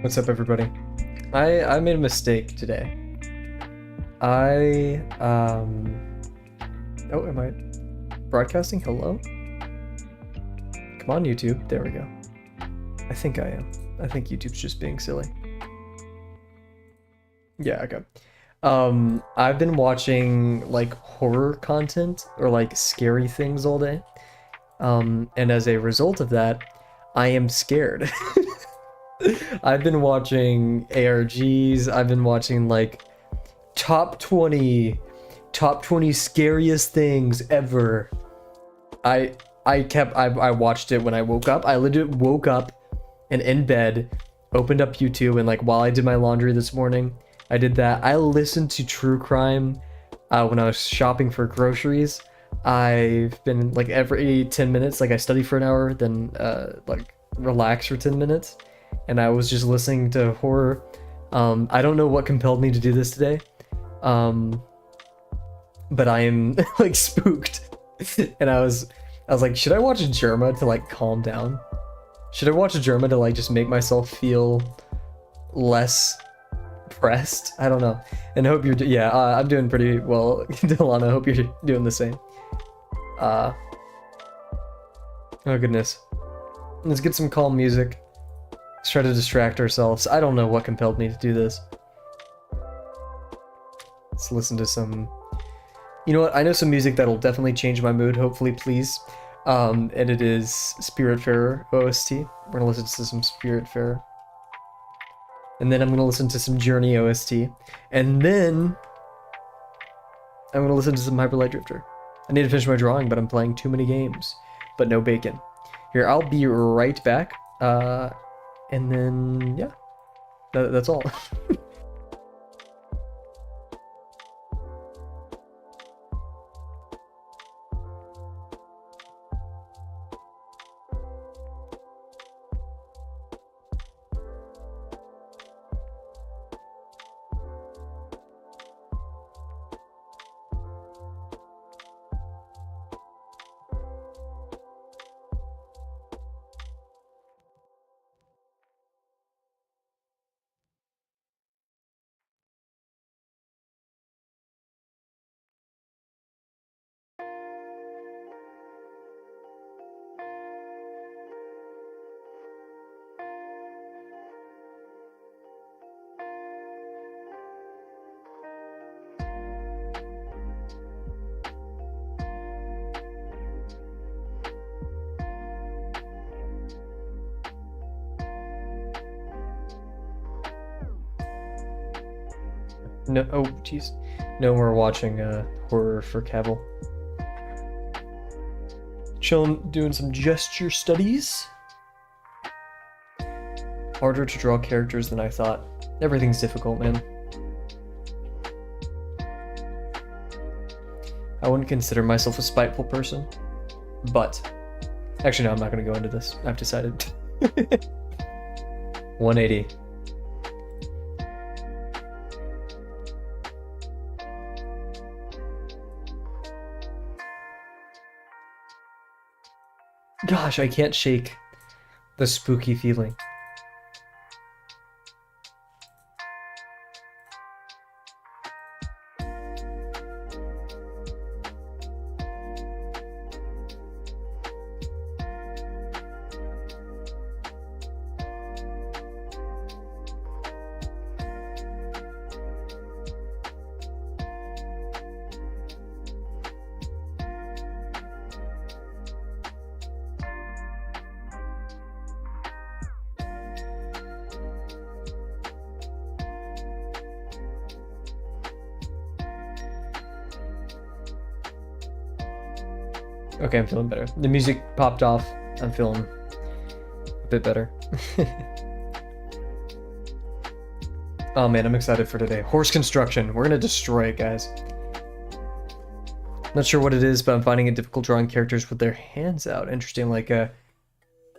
What's up, everybody? I made a mistake today. I oh, am I broadcasting? Hello? Come on, YouTube. There we go. I think I am. I think YouTube's just being silly. Yeah, okay. I've been watching like horror content or like scary things all day. And as a result of that, I am scared. I've been watching ARGs, I've been watching like top 20 scariest things ever. I watched it when I woke up. I legit woke up and in bed, opened up YouTube, and like while I did my laundry this morning, I did that. I listened to true crime when I was shopping for groceries. I've been like every 10 minutes, like I study for an hour, then like relax for 10 minutes. And I was just listening to horror. I don't know what compelled me to do this today. But I am like spooked. And I was like, should I watch Germa to like calm down? Should I watch Germa to like just make myself feel less pressed? I don't know. And I hope you're I'm doing pretty well, Dylan. I hope you're doing the same. Oh goodness. Let's get some calm music. Let's try to distract ourselves. I don't know what compelled me to do this. Let's listen to some... You know what? I know some music that'll definitely change my mood, hopefully, please. And it is Spiritfarer OST. We're gonna listen to some Spiritfarer. And then I'm gonna listen to some Journey OST. And then... I'm gonna listen to some Hyper Light Drifter. I need to finish my drawing, but I'm playing too many games. But no bacon. Here, I'll be right back. And then, yeah, that's all. No, oh, jeez. No more watching horror for Kavel. Chilling, doing some gesture studies. Harder to draw characters than I thought. Everything's difficult, man. I wouldn't consider myself a spiteful person, but... Actually, no, I'm not going to go into this. I've decided. 180. Gosh, I can't shake the spooky feeling. Okay, I'm feeling better. The music popped off. I'm feeling a bit better. Oh man, I'm excited for today. Horse construction. We're gonna destroy it, guys. Not sure what it is, but I'm finding it difficult drawing characters with their hands out. Interesting, like,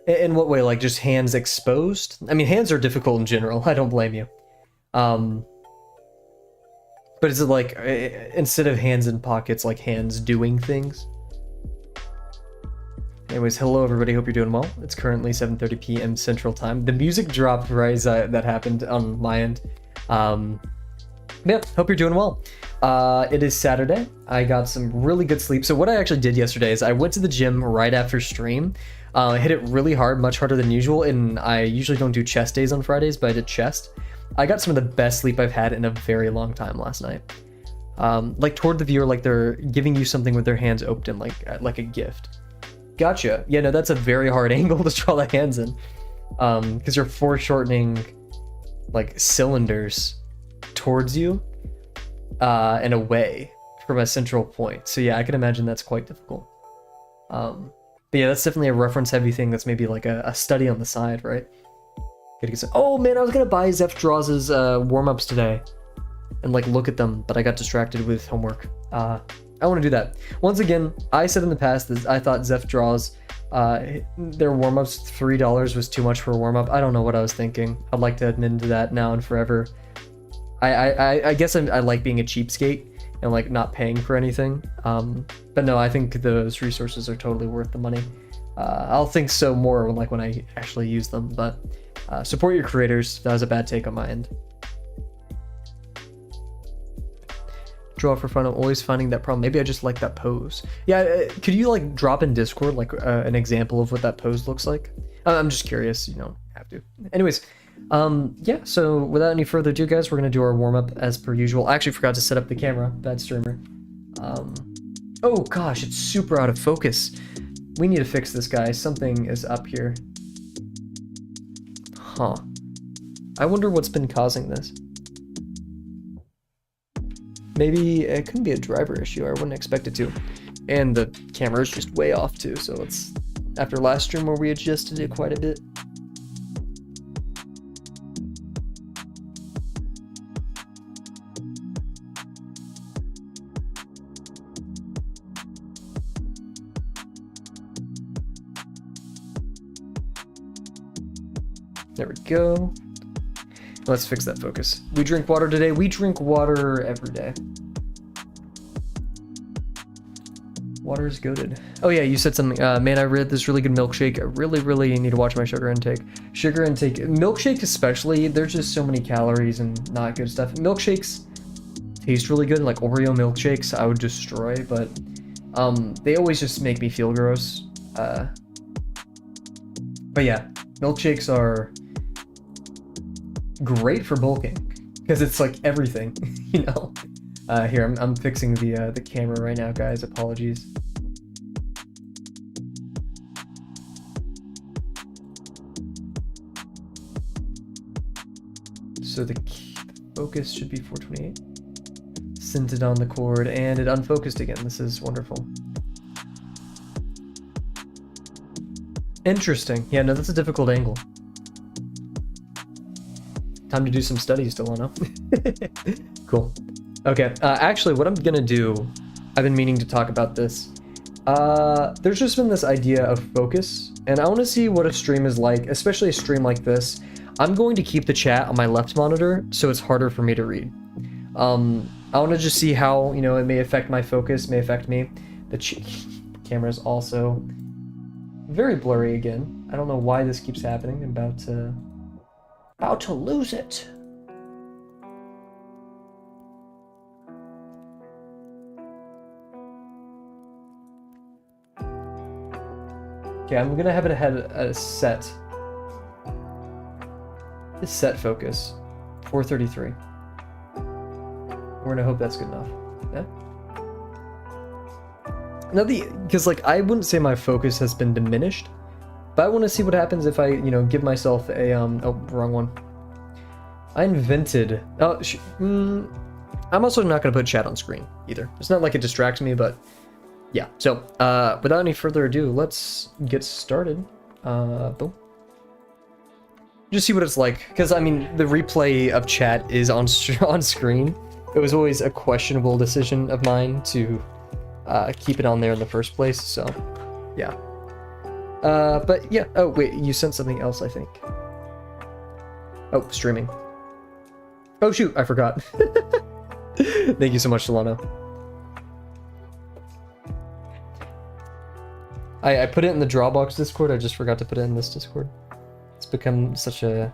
in what way? Like, just hands exposed? I mean, hands are difficult in general. I don't blame you. But is it like, instead of hands in pockets, like hands doing things? Anyways, hello everybody, hope you're doing well. It's currently 7:30 p.m. Central Time. The music dropped right as that happened on my end. Yeah, hope you're doing well. It is Saturday. I got some really good sleep. So what I actually did yesterday is I went to the gym right after stream. I hit it really hard, much harder than usual, and I usually don't do chest days on Fridays, but I did chest. I got some of the best sleep I've had in a very long time last night. Like toward the viewer, like they're giving you something with their hands open, like a gift. Gotcha. Yeah, no, that's a very hard angle to draw the hands in, because you're foreshortening like cylinders towards you and away from a central point. So yeah, I can imagine that's quite difficult. But yeah, that's definitely a reference heavy thing. That's maybe like a study on the side, right? Oh man, I was gonna buy Zeph Draws' warm-ups today and like look at them, but I got distracted with homework. I want to do that. Once again, I said in the past that I thought Zeph Draws, their warm-ups, $3 was too much for a warm-up. I don't know what I was thinking. I'd like to admit to that now and forever. I guess I like being a cheapskate and like not paying for anything. But no, I think those resources are totally worth the money. I'll think so more like when I actually use them, but support your creators. That was a bad take on my end. Draw for fun. I'm always finding that problem. Maybe I just like that pose. Yeah, could you like drop in Discord like an example of what that pose looks like? I'm just curious. You don't have to. Anyways, yeah. So without any further ado, guys, we're gonna do our warm up as per usual. I actually forgot to set up the camera. Bad streamer. Oh gosh, it's super out of focus. We need to fix this, guy. Something is up here. Huh. I wonder what's been causing this. Maybe it couldn't be a driver issue. I wouldn't expect it to. And the camera is just way off too. So it's after last stream where we adjusted it quite a bit. There we go. Let's fix that focus. We drink water today. We drink water every day. Water is goated. Oh yeah, you said something. Man, I read this really good milkshake. I really need to watch my sugar intake. Sugar intake, milkshake especially, there's just so many calories and not good stuff. Milkshakes taste really good, like Oreo milkshakes I would destroy, but they always just make me feel gross. But yeah, milkshakes are great for bulking because it's like everything, you know. Here, I'm fixing the camera right now, guys. Apologies. So the focus should be 428. Sent it on the cord and it unfocused again. This is wonderful. Interesting. Yeah, no, that's a difficult angle. Time to do some studies, Delano. Cool. Okay, actually, what I'm gonna do, I've been meaning to talk about this. There's just been this idea of focus, and I want to see what a stream is like, especially a stream like this. I'm going to keep the chat on my left monitor, so it's harder for me to read. I want to just see how, you know, it may affect my focus, may affect me. The camera is also very blurry again. I don't know why this keeps happening. I'm about to lose it. Okay, I'm gonna have it ahead a set. This set focus, 433. We're gonna hope that's good enough. Yeah. Now because like I wouldn't say my focus has been diminished, but I want to see what happens if I, you know, give myself a oh, wrong one. I invented. Oh, I'm also not gonna put chat on screen either. It's not like it distracts me, but. Yeah, so without any further ado, let's get started. Boom. Just see what it's like, because I mean, the replay of chat is on screen. It was always a questionable decision of mine to keep it on there in the first place, so yeah. But yeah, oh wait, you sent something else, I think. Oh, streaming. Oh shoot, I forgot. Thank you so much, Solano. I put it in the Drawbox Discord, I just forgot to put it in this Discord. It's become such a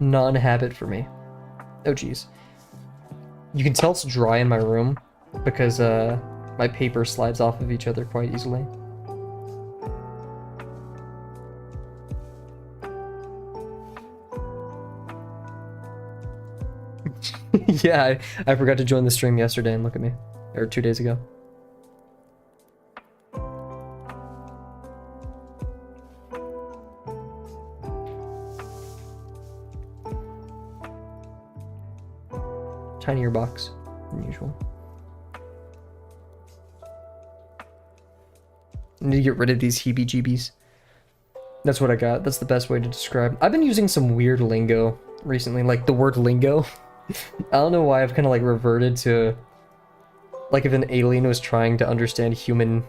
non-habit for me. Oh geez. You can tell it's dry in my room because my paper slides off of each other quite easily. Yeah, I forgot to join the stream yesterday and look at me. Or 2 days ago. Tinier box than usual. I need to get rid of these heebie-jeebies. That's what I got. That's the best way to describe. I've been using some weird lingo recently, like the word lingo. I don't know why I've kind of like reverted to like if an alien was trying to understand human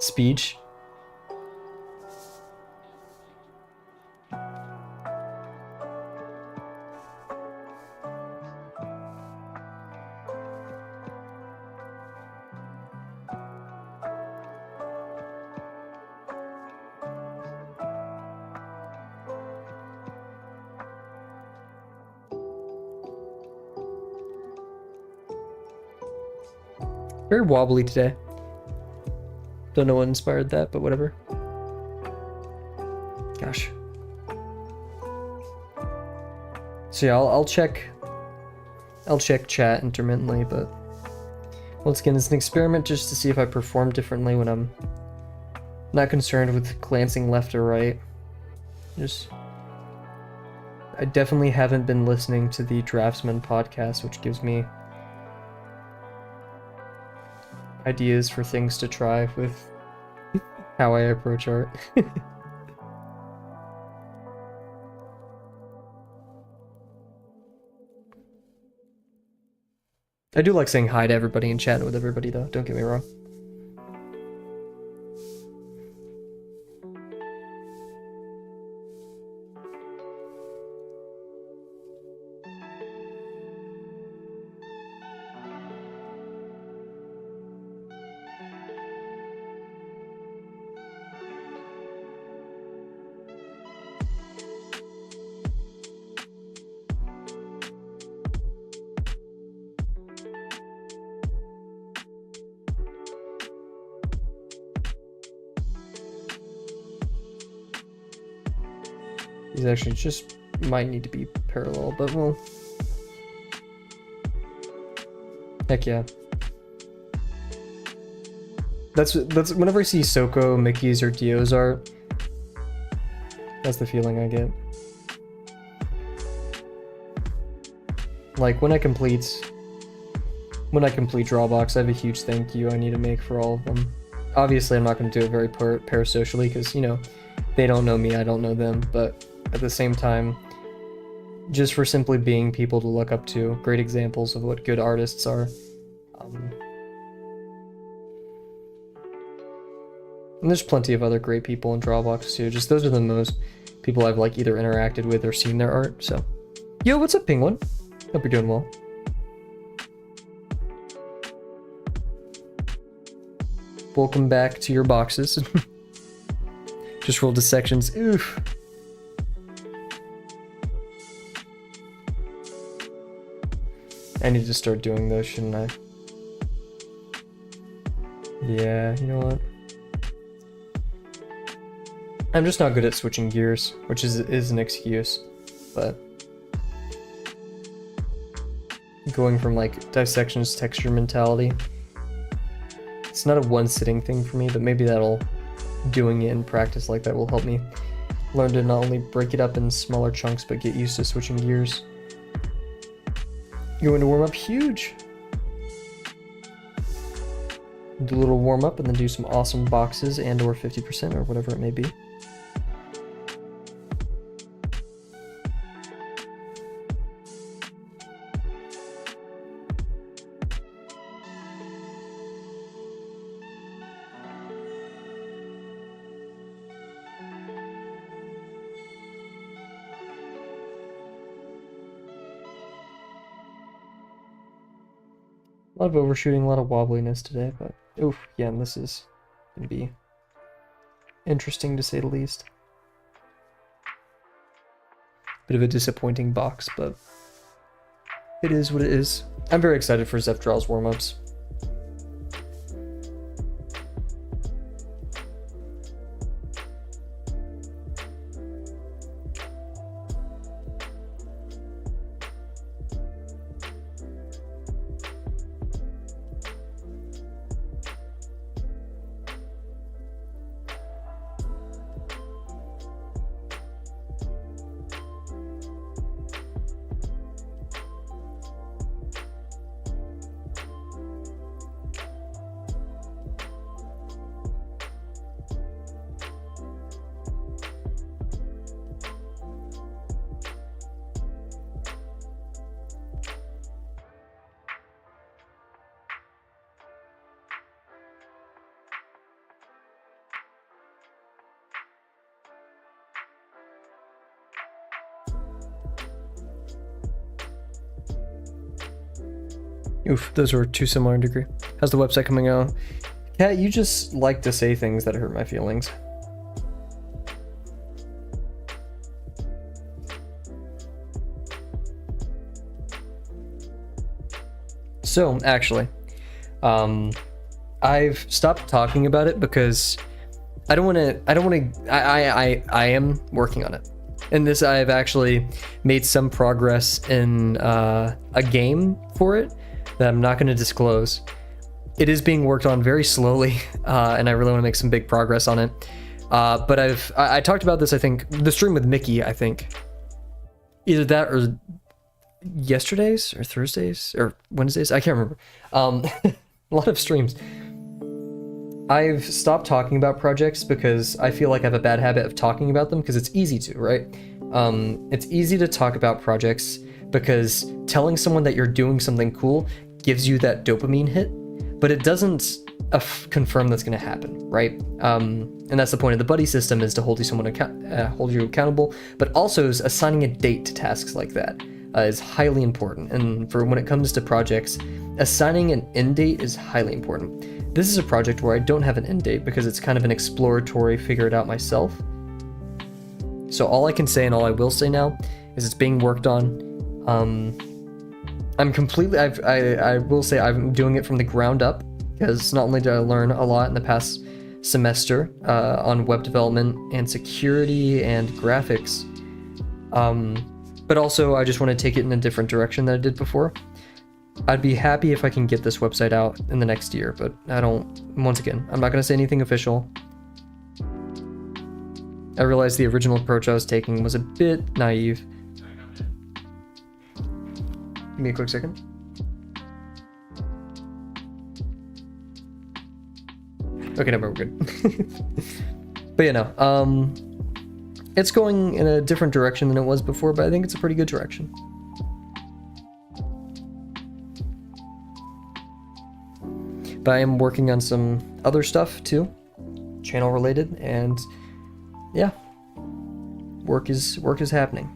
speech. Very wobbly today. Don't know what inspired that, but whatever. Gosh. So yeah, I'll check chat intermittently, but once again, it's an experiment just to see if I perform differently when I'm not concerned with glancing left or right. I definitely haven't been listening to the Draftsman podcast, which gives me ideas for things to try with how I approach art. I do like saying hi to everybody and chatting with everybody though, don't get me wrong. These actually just might need to be parallel, but well. Heck yeah. That's whenever I see Soko, Mickey's, or Dio's art, that's the feeling I get. Like when I complete Drawbox, I have a huge thank you I need to make for all of them. Obviously, I'm not going to do it very parasocially because, you know, they don't know me, I don't know them, but at the same time, just for simply being people to look up to, great examples of what good artists are. And there's plenty of other great people in Drawbox too, just those are the most people I've like either interacted with or seen their art, so. Yo, what's up, Penguin? Hope you're doing well. Welcome back to your boxes. Just rolled to sections. Oof. I need to start doing those, shouldn't I? Yeah, you know what? I'm just not good at switching gears, which is an excuse, but going from like dissections texture mentality, it's not a one sitting thing for me, but maybe doing it in practice like that will help me learn to not only break it up in smaller chunks, but get used to switching gears. Going to warm up huge. Do a little warm up and then do some awesome boxes and or 50% or whatever it may be. A lot of overshooting, a lot of wobbliness today, but Oof, yeah, and this is gonna be interesting to say the least. Bit of a disappointing box, but it is what it is. I'm very excited for Zephdral's warm-ups. Oof, those were too similar in degree. How's the website coming out? Kat, you just like to say things that hurt my feelings. So, actually, I've stopped talking about it because I am working on it. In this, I've actually made some progress in a game for it that I'm not going to disclose. It is being worked on very slowly, and I really want to make some big progress on it. But I talked about this, I think, the stream with Mickey, I think. Either that or yesterday's or Thursdays or Wednesdays, I can't remember. A lot of streams. I've stopped talking about projects because I feel like I have a bad habit of talking about them because it's easy to, right? It's easy to talk about projects because telling someone that you're doing something cool gives you that dopamine hit, but it doesn't confirm that's going to happen, right? And that's the point of the buddy system, is to hold you accountable, but also is assigning a date to tasks like that is highly important. And for when it comes to projects, assigning an end date is highly important. This is a project where I don't have an end date because it's kind of an exploratory, figure it out myself. So all I can say and all I will say now is it's being worked on. I'm completely, I will say I'm doing it from the ground up, because not only did I learn a lot in the past semester on web development and security and graphics, but also I just want to take it in a different direction than I did before. I'd be happy if I can get this website out in the next year, but I don't, once again, I'm not going to say anything official. I realized the original approach I was taking was a bit naive. Give me a quick second. Okay, no, we're good. But yeah, no, it's going in a different direction than it was before, but I think it's a pretty good direction. But I am working on some other stuff too, channel related, and yeah, work is happening.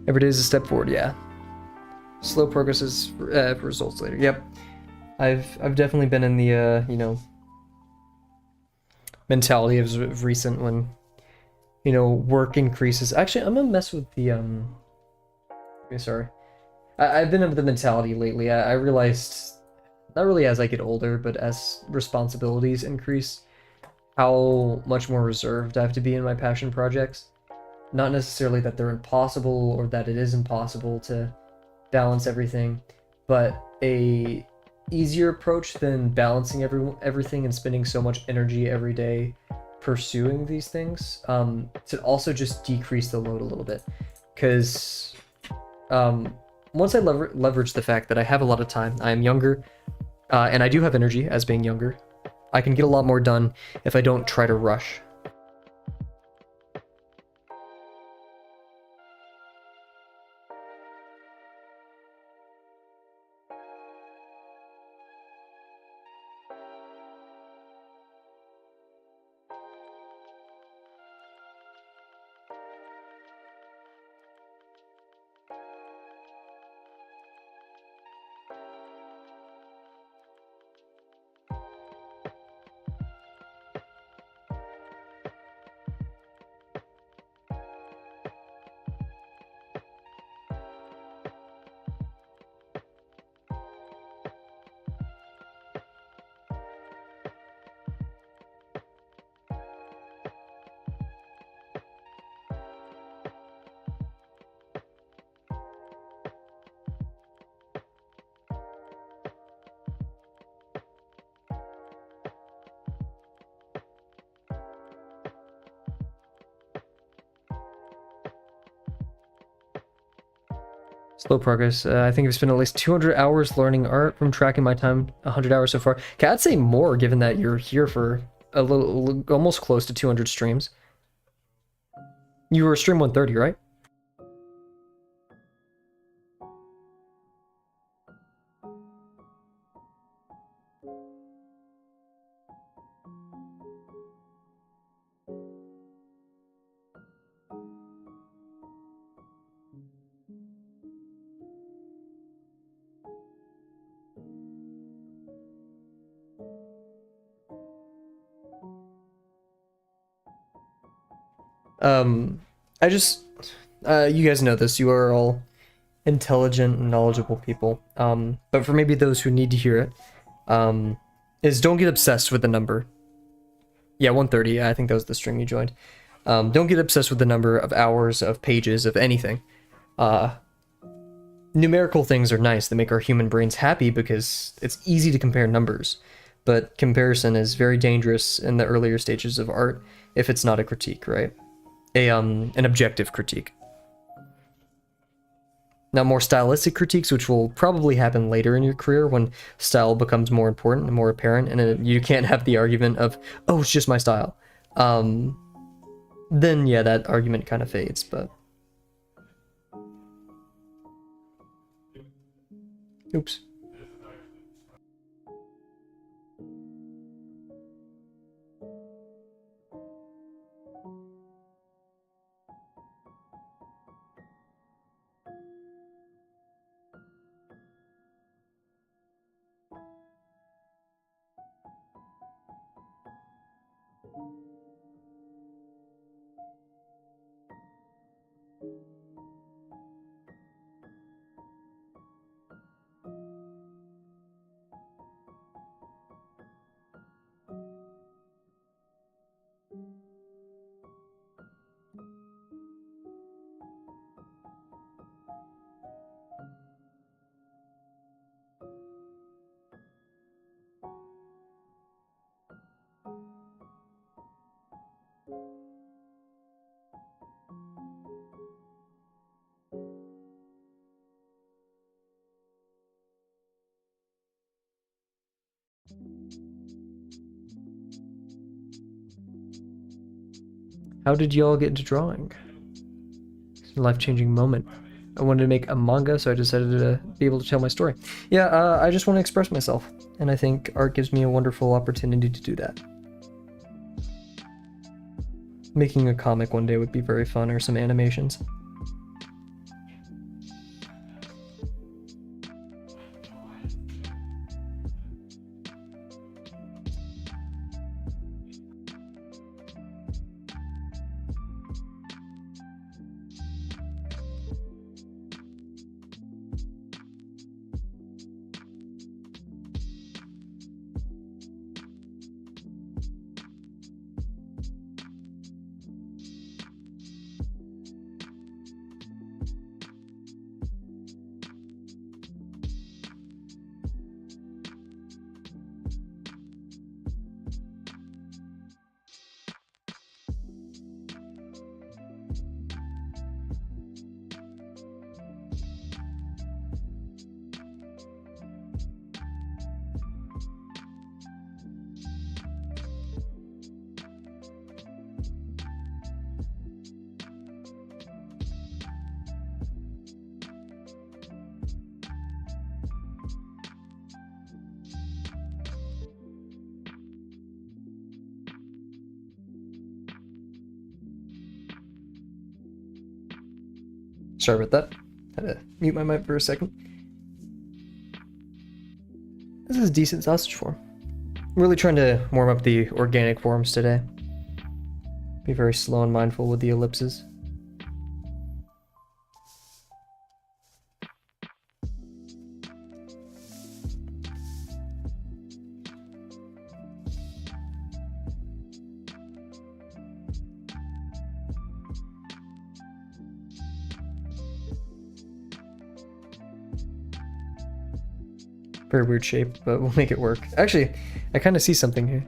Every day is a step forward, yeah. Slow progress is results later. Yep, I've definitely been in the you know, mentality of recent when, you know, work increases. Actually, I'm gonna mess with the sorry, I've been of the mentality lately. I realized, not really as I get older, but as responsibilities increase, how much more reserved I have to be in my passion projects. Not necessarily that they're impossible or that it is impossible to balance everything, but a easier approach than balancing everything and spending so much energy every day pursuing these things, to also just decrease the load a little bit. Because once I leverage the fact that I have a lot of time, I am younger, and I do have energy as being younger, I can get a lot more done if I don't try to rush. Slow progress. I think I've spent at least 200 hours learning art from tracking my time, 100 hours so far. Okay, I'd say more given that you're here for a little, almost close to 200 streams. You were stream 130, right? I just, you guys know this, you are all intelligent and knowledgeable people. But for maybe those who need to hear it, is don't get obsessed with the number. Yeah, 130, I think that was the stream you joined. Don't get obsessed with the number of hours, of pages, of anything. Numerical things are nice, they make our human brains happy because it's easy to compare numbers. But comparison is very dangerous in the earlier stages of art if it's not a critique, right? An objective critique. Now, more stylistic critiques, which will probably happen later in your career when style becomes more important and more apparent, and you can't have the argument of, oh, it's just my style. Then, yeah, that argument kind of fades, but... Oops. How did y'all get into drawing? It's a life-changing moment. I wanted to make a manga, so I decided to be able to tell my story. Yeah, I just want to express myself, and I think art gives me a wonderful opportunity to do that. Making a comic one day would be very fun, or some animations. Sorry about that. Had to mute my mic for a second. This is decent sausage form. I'm really trying to warm up the organic forms today. Be very slow and mindful with the ellipses. Very weird shape, but we'll make it work. Actually, I kind of see something here.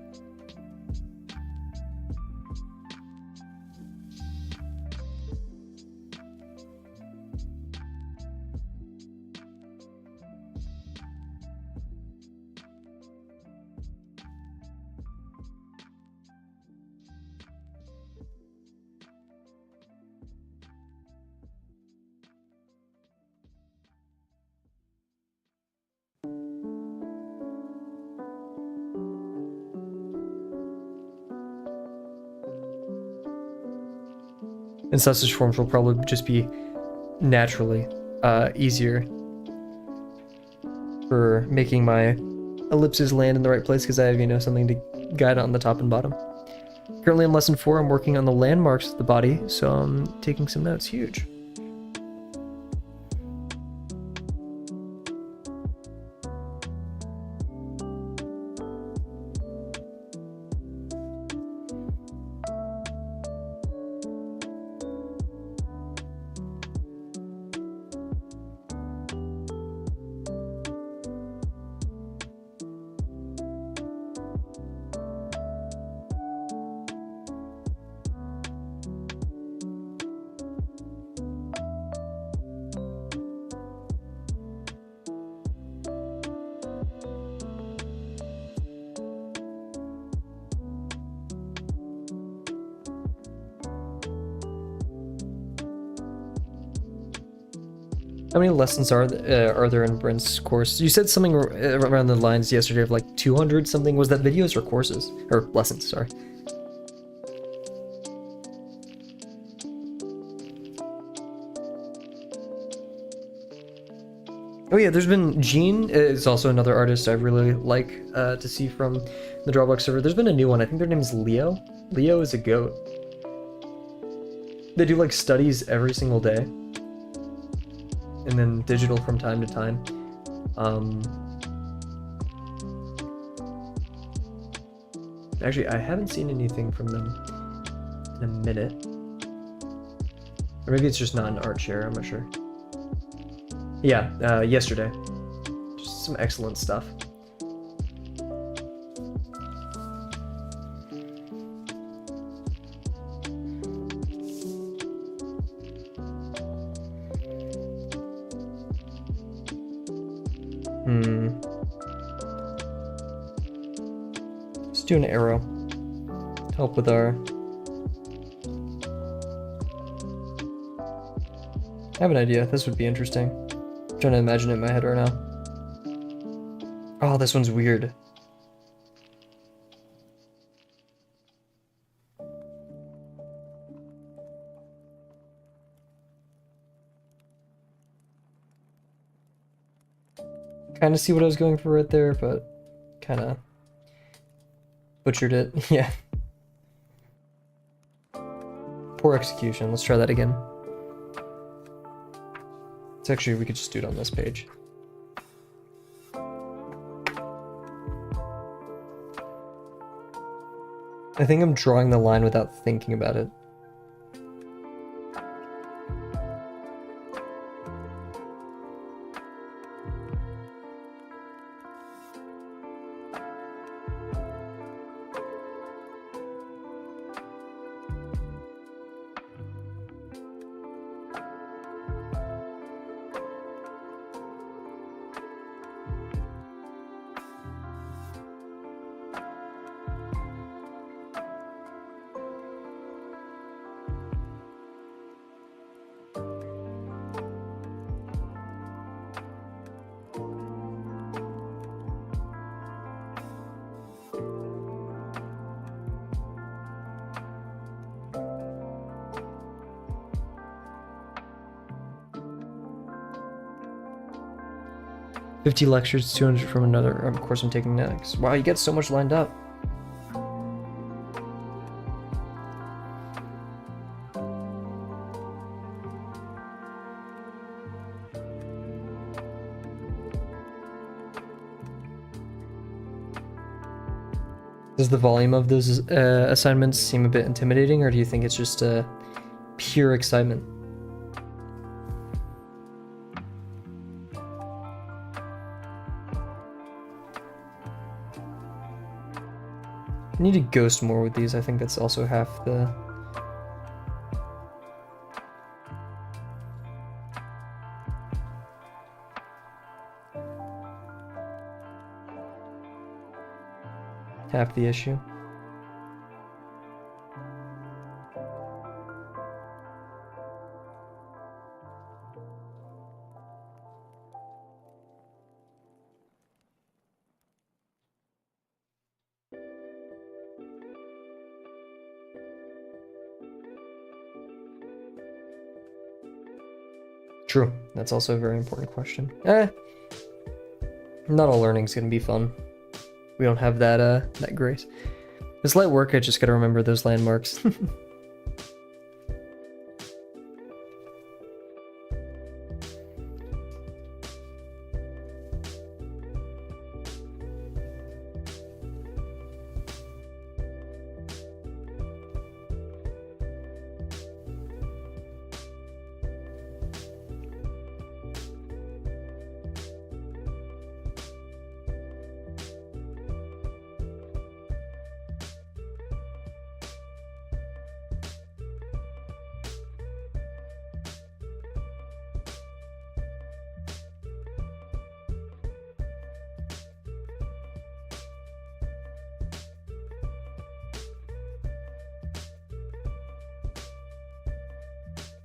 And sausage forms will probably just be naturally easier for making my ellipses land in the right place because I have, you know, something to guide on the top and bottom. Currently in lesson 4, I'm working on the landmarks of the body, so I'm taking some notes. Huge. How many lessons are there in Brent's course? You said something around the lines yesterday of like 200 something. Was that videos or courses? Or lessons, sorry. Oh yeah, there's been Gene is also another artist I really like to see from the Drawbox server. There's been a new one. I think their name is Leo. Leo is a goat. They do like studies every single day. And then digital from time to time. Actually, I haven't seen anything from them in a minute. Or maybe it's just not an art share, I'm not sure. Yeah, yesterday. Just some excellent stuff. Let's do an arrow to help with our... I have an idea. This would be interesting. I'm trying to imagine it in my head right now. Oh, this one's weird. Kind of see what I was going for right there, but kind of butchered it. Yeah. Poor execution. Let's try that again. It's actually, we could just do it on this page. I think I'm drawing the line without thinking about it. 50 lectures, 200 from another course I'm taking next. Wow, you get so much lined up. Does the volume of those assignments seem a bit intimidating, or do you think it's just pure excitement? I need to ghost more with these. I think that's also half the... half the issue. True. That's also a very important question. Not all learning's gonna be fun. We don't have that grace. This light work, I just gotta remember those landmarks.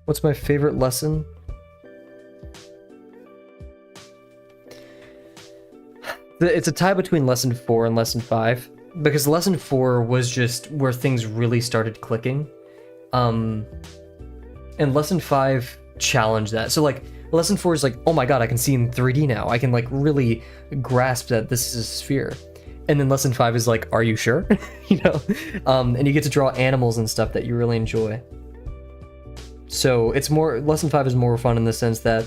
What's my favorite lesson? It's a tie between lesson 4 and lesson 5, because lesson 4 was just where things really started clicking. And lesson 5 challenged that. So like lesson 4 is like, oh my god, I can see in 3D now. I can like really grasp that this is a sphere. And then lesson 5 is like, are you sure? You know? And you get to draw animals and stuff that you really enjoy. So it's more, lesson 5 is more fun in the sense that,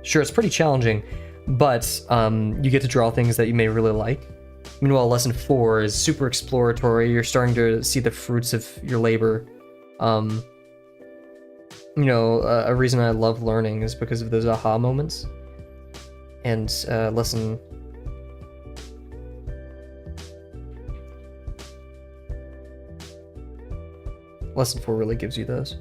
sure, it's pretty challenging, but you get to draw things that you may really like. Meanwhile, lesson 4 is super exploratory. You're starting to see the fruits of your labor. You know, a reason I love learning is because of those aha moments. And lesson 4 really gives you those.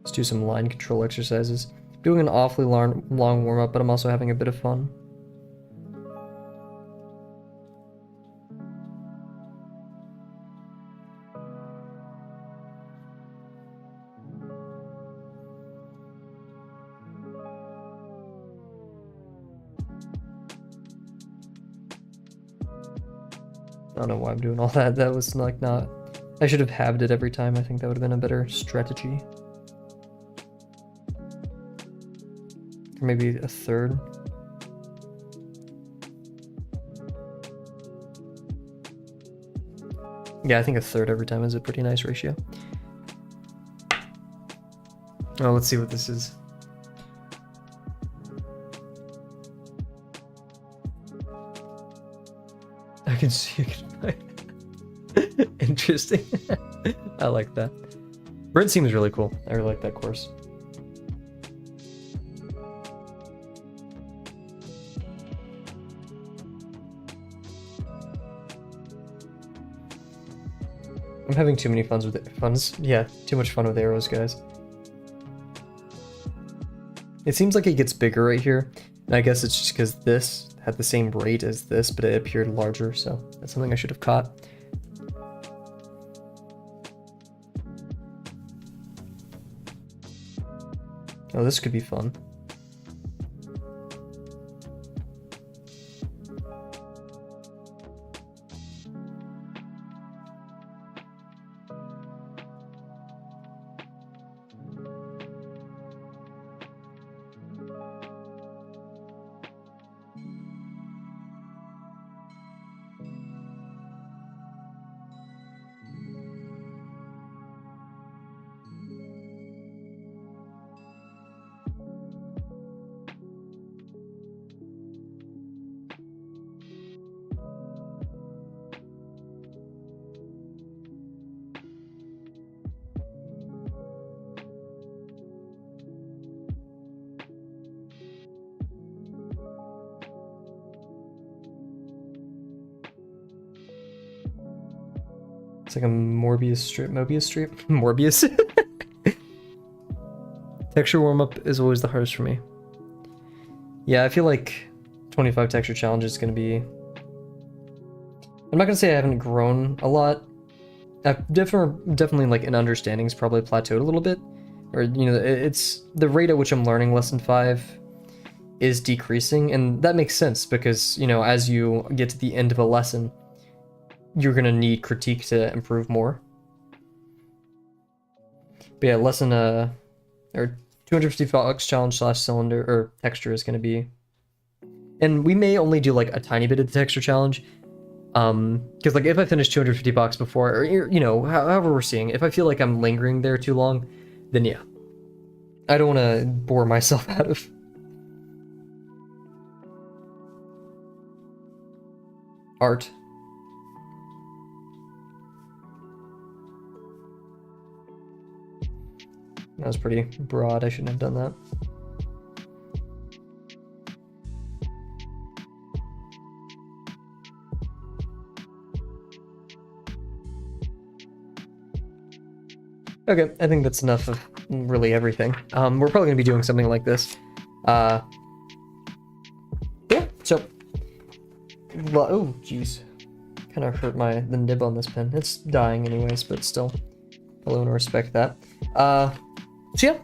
Let's do some line control exercises. Doing an awfully long warm-up, but I'm also having a bit of fun. I don't know why I'm doing all that. That was like not... I should have halved it every time. I think that would have been a better strategy. Or maybe a third. Yeah, I think a third every time is a pretty nice ratio. Oh, let's see what this is. I can see you can find. Interesting. I like that. Brent seems really cool. I really like that course. I'm having too many funs with it. Yeah, too much fun with arrows, guys. It seems like it gets bigger right here. And I guess it's just because this had the same rate as this, but it appeared larger, so that's something I should have caught. Oh, this could be fun. It's like a Mobius strip. Morbius. Texture warm-up is always the hardest for me. Yeah, I feel like 25 texture challenge is going to be... I'm not going to say I haven't grown a lot. I've definitely like in understanding's probably plateaued a little bit. Or, you know, it's the rate at which I'm learning lesson 5 is decreasing. And that makes sense because, you know, as you get to the end of a lesson, you're going to need critique to improve more. But yeah, lesson, or 250 bucks challenge / cylinder, or texture is going to be... And we may only do like a tiny bit of the texture challenge. Because like if I finish 250 bucks before, or, you know, however we're seeing, if I feel like I'm lingering there too long, then yeah. I don't want to bore myself out of... art. That was pretty broad. I shouldn't have done that. Okay, I think that's enough of really everything. We're probably going to be doing something like this. Yeah, so... Oh, jeez. Kind of hurt the nib on this pen. It's dying anyways, but still. I want to respect that. So yeah,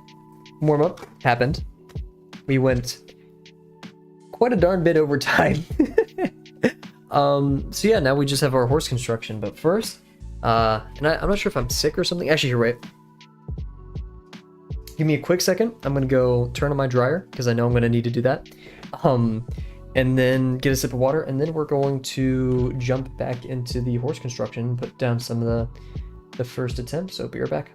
warm-up happened. We went quite a darn bit over time. So yeah, now we just have our horse construction. But first, and I'm not sure if I'm sick or something. Actually, you're right. Give me a quick second. I'm gonna go turn on my dryer because I know I'm gonna need to do that. And then get a sip of water, and then we're going to jump back into the horse construction and put down some of the first attempts. So be right back.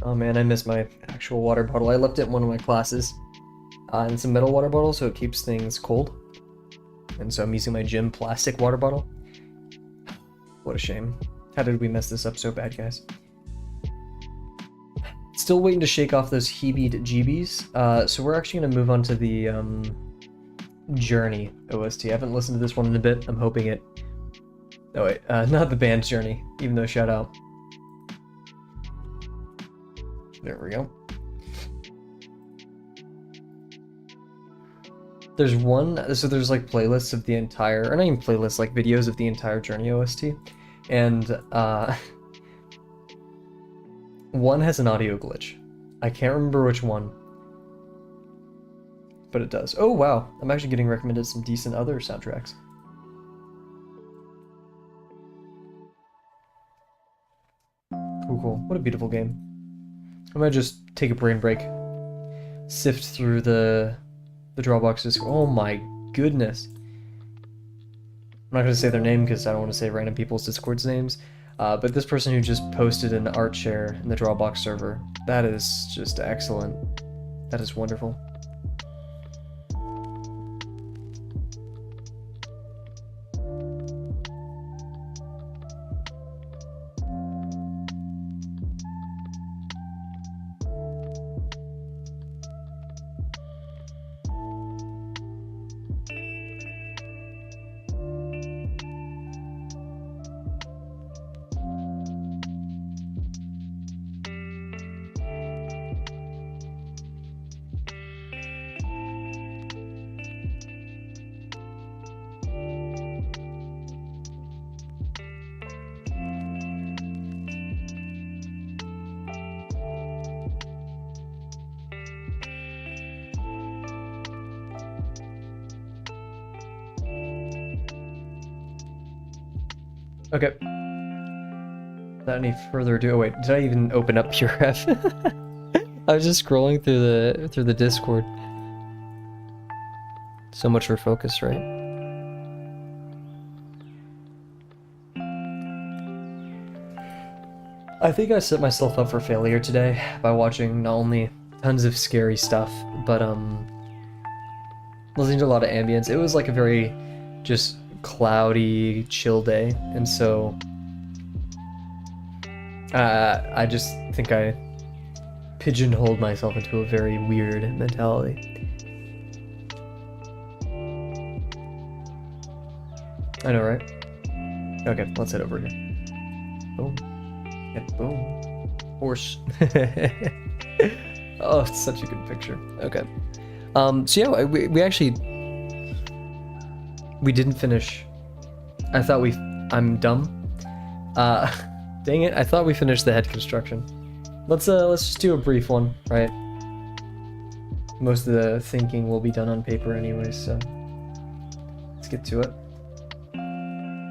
Oh man, I miss my actual water bottle. I left it in one of my classes. And it's a metal water bottle, so it keeps things cold. And so I'm using my gym plastic water bottle. What a shame. How did we mess this up so bad, guys? Still waiting to shake off those heebie-jeebies. So we're actually going to move on to the Journey OST. I haven't listened to this one in a bit. I'm hoping it... Oh wait, not the band's Journey, even though shout out. There we go. There's one, so there's like playlists of the entire, or not even playlists, like videos of the entire Journey OST. And one has an audio glitch. I can't remember which one, but it does. Oh wow, I'm actually getting recommended some decent other soundtracks. Cool, cool. What a beautiful game. I'm gonna just take a brain break, sift through the draw boxes. Oh my goodness. I'm not gonna say their name because I don't want to say random people's Discord's names, but this person who just posted an art share in the Drawbox server, that is just excellent. That is wonderful. Okay. Without any further ado, oh wait, did I even open up your ref? I was just scrolling through the Discord. So much for focus, right? I think I set myself up for failure today by watching not only tons of scary stuff, but listening to a lot of ambience. It was like a very just cloudy, chill day, and so I just think I pigeonholed myself into a very weird mentality. I know, right? Okay, let's head over here. Boom. And boom. Horse. Oh, it's such a good picture. Okay. So yeah, we actually... We didn't finish. I thought I'm dumb. Dang it, I thought we finished the head construction. Let's just do a brief one, right? Most of the thinking will be done on paper anyways, so... Let's get to it.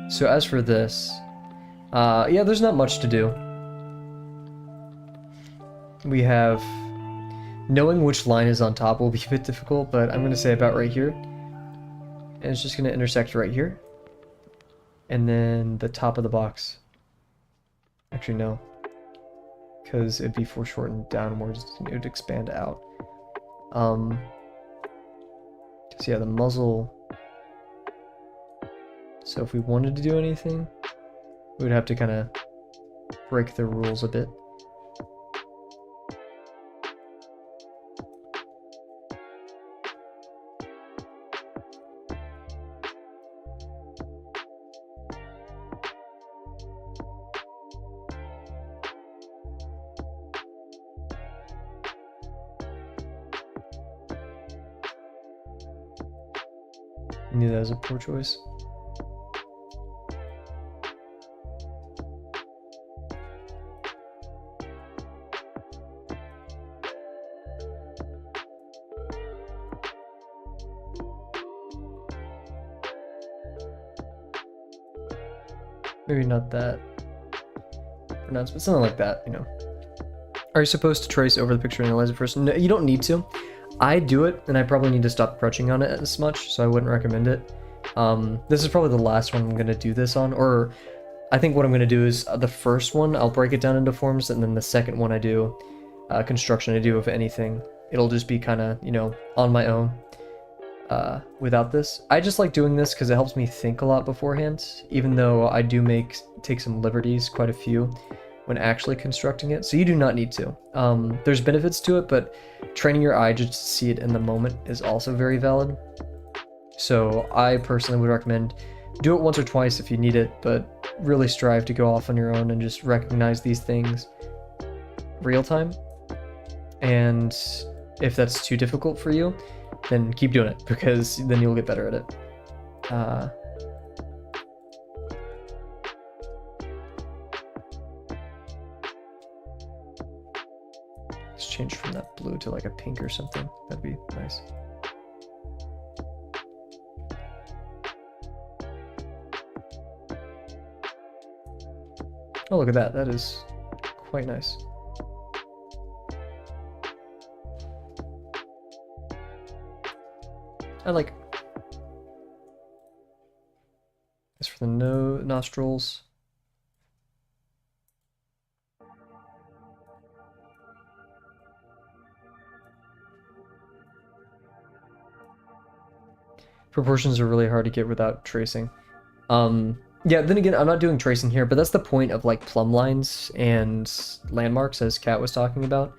So as for this, yeah, there's not much to do. We have, knowing which line is on top will be a bit difficult, but I'm going to say about right here. And it's just going to intersect right here. And then the top of the box. Actually, no. Because it'd be foreshortened downwards, it would expand out. So yeah, the muzzle... So if we wanted to do anything, we would have to kind of break the rules a bit. I knew that was a poor choice. Maybe not that pronounced, but something like that, you know. Are you supposed to trace over the picture and analyze it first? No, you don't need to. I do it, and I probably need to stop crouching on it as much, so I wouldn't recommend it. This is probably the last one I'm going to do this on, or I think what I'm going to do is the first one, I'll break it down into forms, and then the second one I do, construction I do of anything. It'll just be kind of, you know, on my own. Without this. I just like doing this because it helps me think a lot beforehand, even though I do take some liberties, quite a few, when actually constructing it. So you do not need to. There's benefits to it, but training your eye just to see it in the moment is also very valid. So I personally would recommend do it once or twice if you need it, but really strive to go off on your own and just recognize these things real time. And if that's too difficult for you, then keep doing it, because then you'll get better at it. Let's change from that blue to like a pink or something. That'd be nice. Oh, look at that. That is quite nice. I like this for the nostrils. Proportions are really hard to get without tracing. Yeah, then again, I'm not doing tracing here, but that's the point of like plumb lines and landmarks, as Kat was talking about.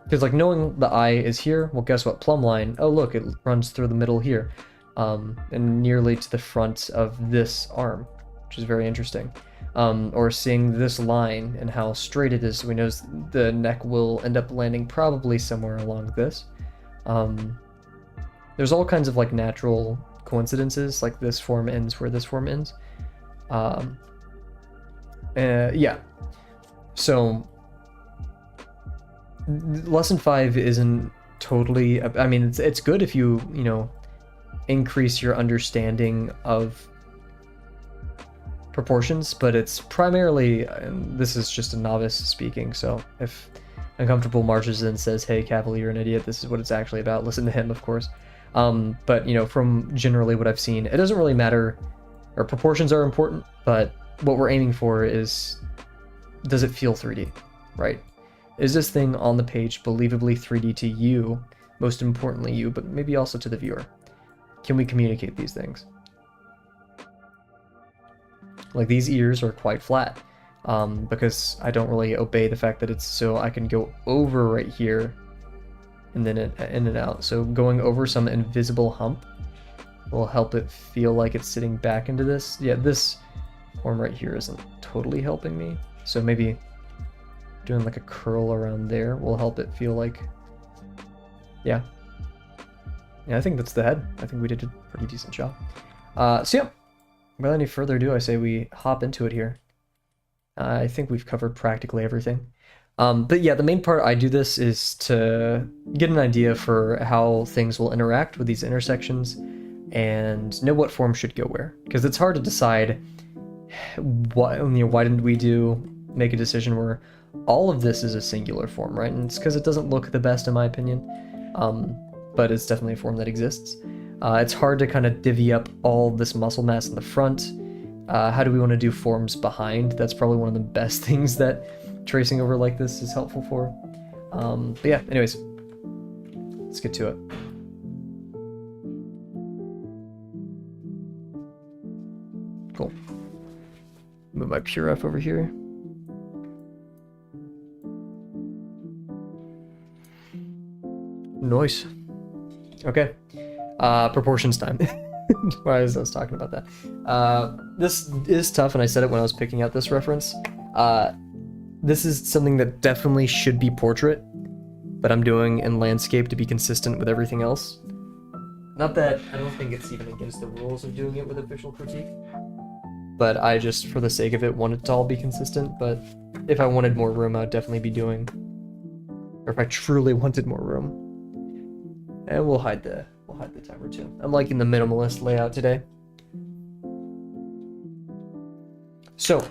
Because like knowing the eye is here, well, guess what? Plumb line, oh look, it runs through the middle here, and nearly to the front of this arm, which is very interesting. Or seeing this line and how straight it is, so we know the neck will end up landing probably somewhere along this. There's all kinds of like natural coincidences, like this form ends where this form ends. Yeah, so lesson 5 isn't totally, I mean, it's good if you know, increase your understanding of proportions, but it's primarily, and this is just a novice speaking, so if Uncomfortable marches in and says, hey, Kavel, you're an idiot, this is what it's actually about, listen to him, of course. But, you know, from generally what I've seen, it doesn't really matter, or proportions are important, but what we're aiming for is, does it feel 3D, right? Is this thing on the page believably 3D to you, most importantly you, but maybe also to the viewer? Can we communicate these things? Like, these ears are quite flat, because I don't really obey the fact that it's so I can go over right here and then in and out. So going over some invisible hump will help it feel like it's sitting back into this. Yeah, this form right here isn't totally helping me. So maybe doing like a curl around there will help it feel like, yeah. Yeah, I think that's the head. I think we did a pretty decent job. So yeah, without any further ado, I say we hop into it here. I think we've covered practically everything. But yeah, the main part I do this is to get an idea for how things will interact with these intersections and know what form should go where. Because it's hard to decide why didn't we make a decision where all of this is a singular form, right? And it's because it doesn't look the best in my opinion, but it's definitely a form that exists. It's hard to kind of divvy up all this muscle mass in the front. How do we want to do forms behind? That's probably one of the best things that tracing over like this is helpful for. But yeah, anyways, let's get to it. Cool. Move my pure F over here. Nice. Okay. Proportions time. Why was I talking about that? This is tough, and I said it when I was picking out this reference. This is something that definitely should be portrait, but I'm doing in landscape to be consistent with everything else. Not that I don't think it's even against the rules of doing it with official critique, but I just, for the sake of it, want it to all be consistent. But if I wanted more room, I'd definitely be doing, or if I truly wanted more room, and we'll hide the timer too. I'm liking the minimalist layout today. So,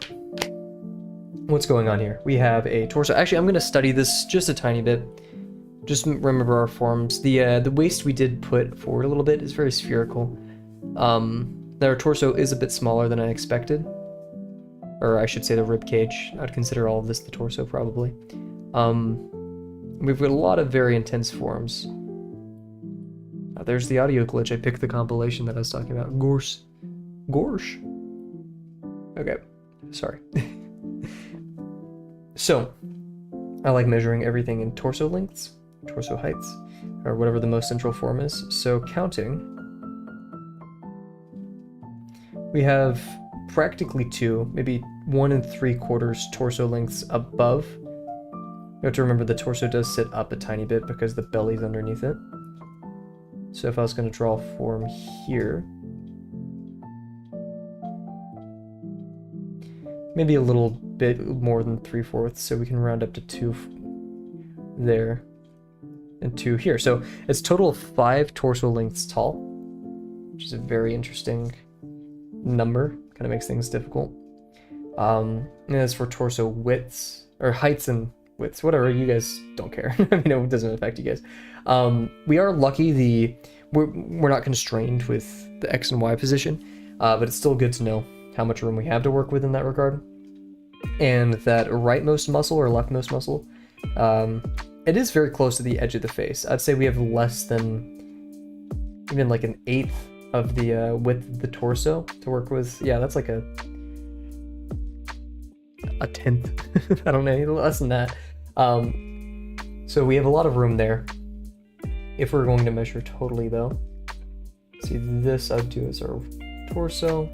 what's going on here? We have a torso. Actually, I'm going to study this just a tiny bit. Just remember our forms. The waist we did put forward a little bit is very spherical. Our torso is a bit smaller than I expected. Or I should say the rib cage. I'd consider all of this the torso probably. We've got a lot of very intense forms. There's the audio glitch. I picked the compilation that I was talking about. Gorsh. Okay, sorry. So, I like measuring everything in torso lengths, torso heights, or whatever the most central form is. So counting, we have practically 2, maybe 1 3/4 torso lengths above. You have to remember the torso does sit up a tiny bit because the belly's underneath it. So if I was going to draw a form here, maybe a little bit more than 3/4, so we can round up to 2 there and 2 here. So it's total of 5 torso lengths tall, which is a very interesting number. Kind of makes things difficult. And as for torso widths, or heights and widths, whatever, you guys don't care. I mean, it doesn't affect you guys. We are lucky we're not constrained with the X and Y position, but it's still good to know how much room we have to work with in that regard. And that rightmost muscle or leftmost muscle, it is very close to the edge of the face. I'd say we have less than even like an 1/8 of the width of the torso to work with. Yeah, that's like a 1/10. I don't know, less than that. So we have a lot of room there. If we're going to measure totally though, see, this I'd do as our torso.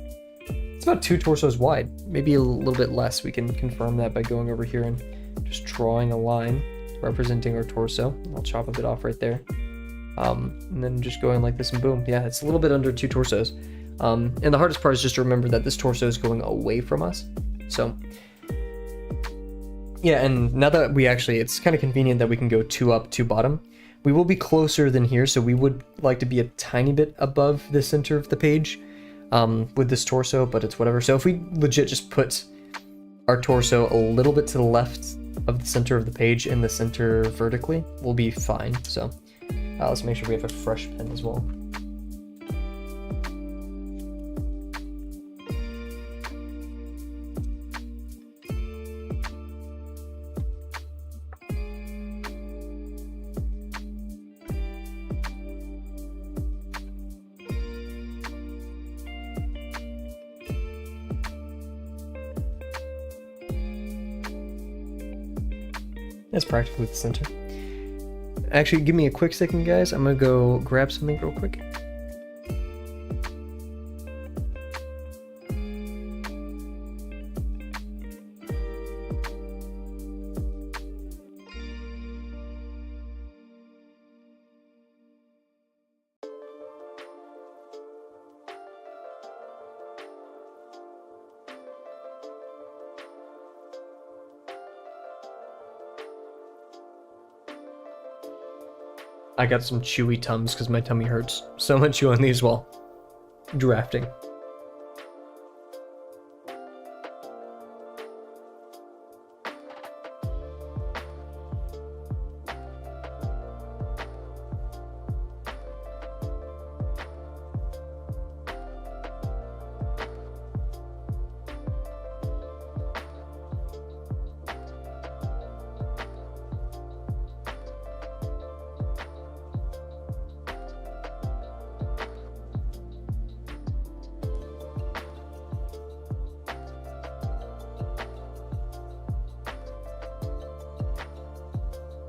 It's about 2 torsos wide, maybe a little bit less. We can confirm that by going over here and just drawing a line representing our torso. I'll chop a bit off right there. And then just going like this and boom. Yeah, it's a little bit under 2 torsos. And the hardest part is just to remember that this torso is going away from us. So yeah, and now that it's kind of convenient that we can go 2 up, 2 bottom. We will be closer than here, so we would like to be a tiny bit above the center of the page. with this torso, but it's whatever. So if we legit just put our torso a little bit to the left of the center of the page in the center vertically, we'll be fine. So let's make sure we have a fresh pen as well. That's practically the center. Actually, give me a quick second, guys. I'm gonna go grab something real quick. I got some chewy Tums because my tummy hurts so much chewing these while drafting.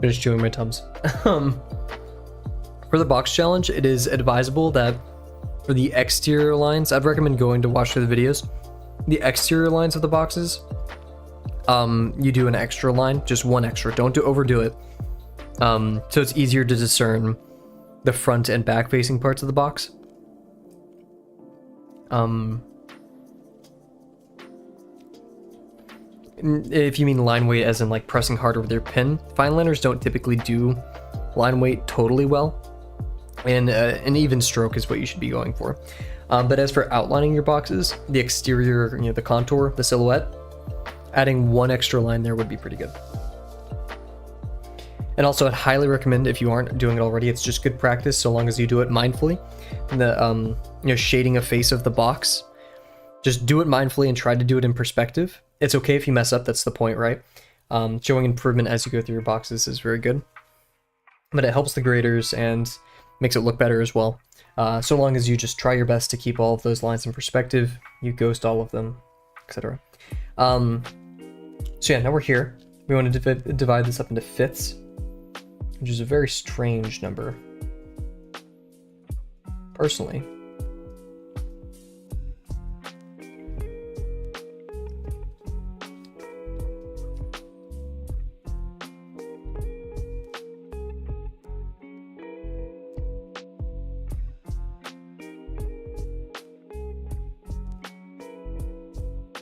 Just chewing my Tums. For the box challenge, it is advisable that for the exterior lines, I'd recommend going to watch through the videos. The exterior lines of the boxes, you do an extra line, just one extra. Don't overdo it. So it's easier to discern the front and back facing parts of the box. If you mean line weight as in like pressing harder with your pen, fine liners don't typically do line weight totally well, and an even stroke is what you should be going for. But as for outlining your boxes, the exterior, the contour, the silhouette, adding one extra line there would be pretty good. And also I'd highly recommend, if you aren't doing it already, it's just good practice so long as you do it mindfully. The shading a face of the box, just do it mindfully and try to do it in perspective. It's okay if you mess up, that's the point, right? Showing improvement as you go through your boxes is very good. But it helps the graders and makes it look better as well. So long as you just try your best to keep all of those lines in perspective, you ghost all of them, etc. So yeah, now we're here. We want to divide this up into fifths, which is a very strange number, personally.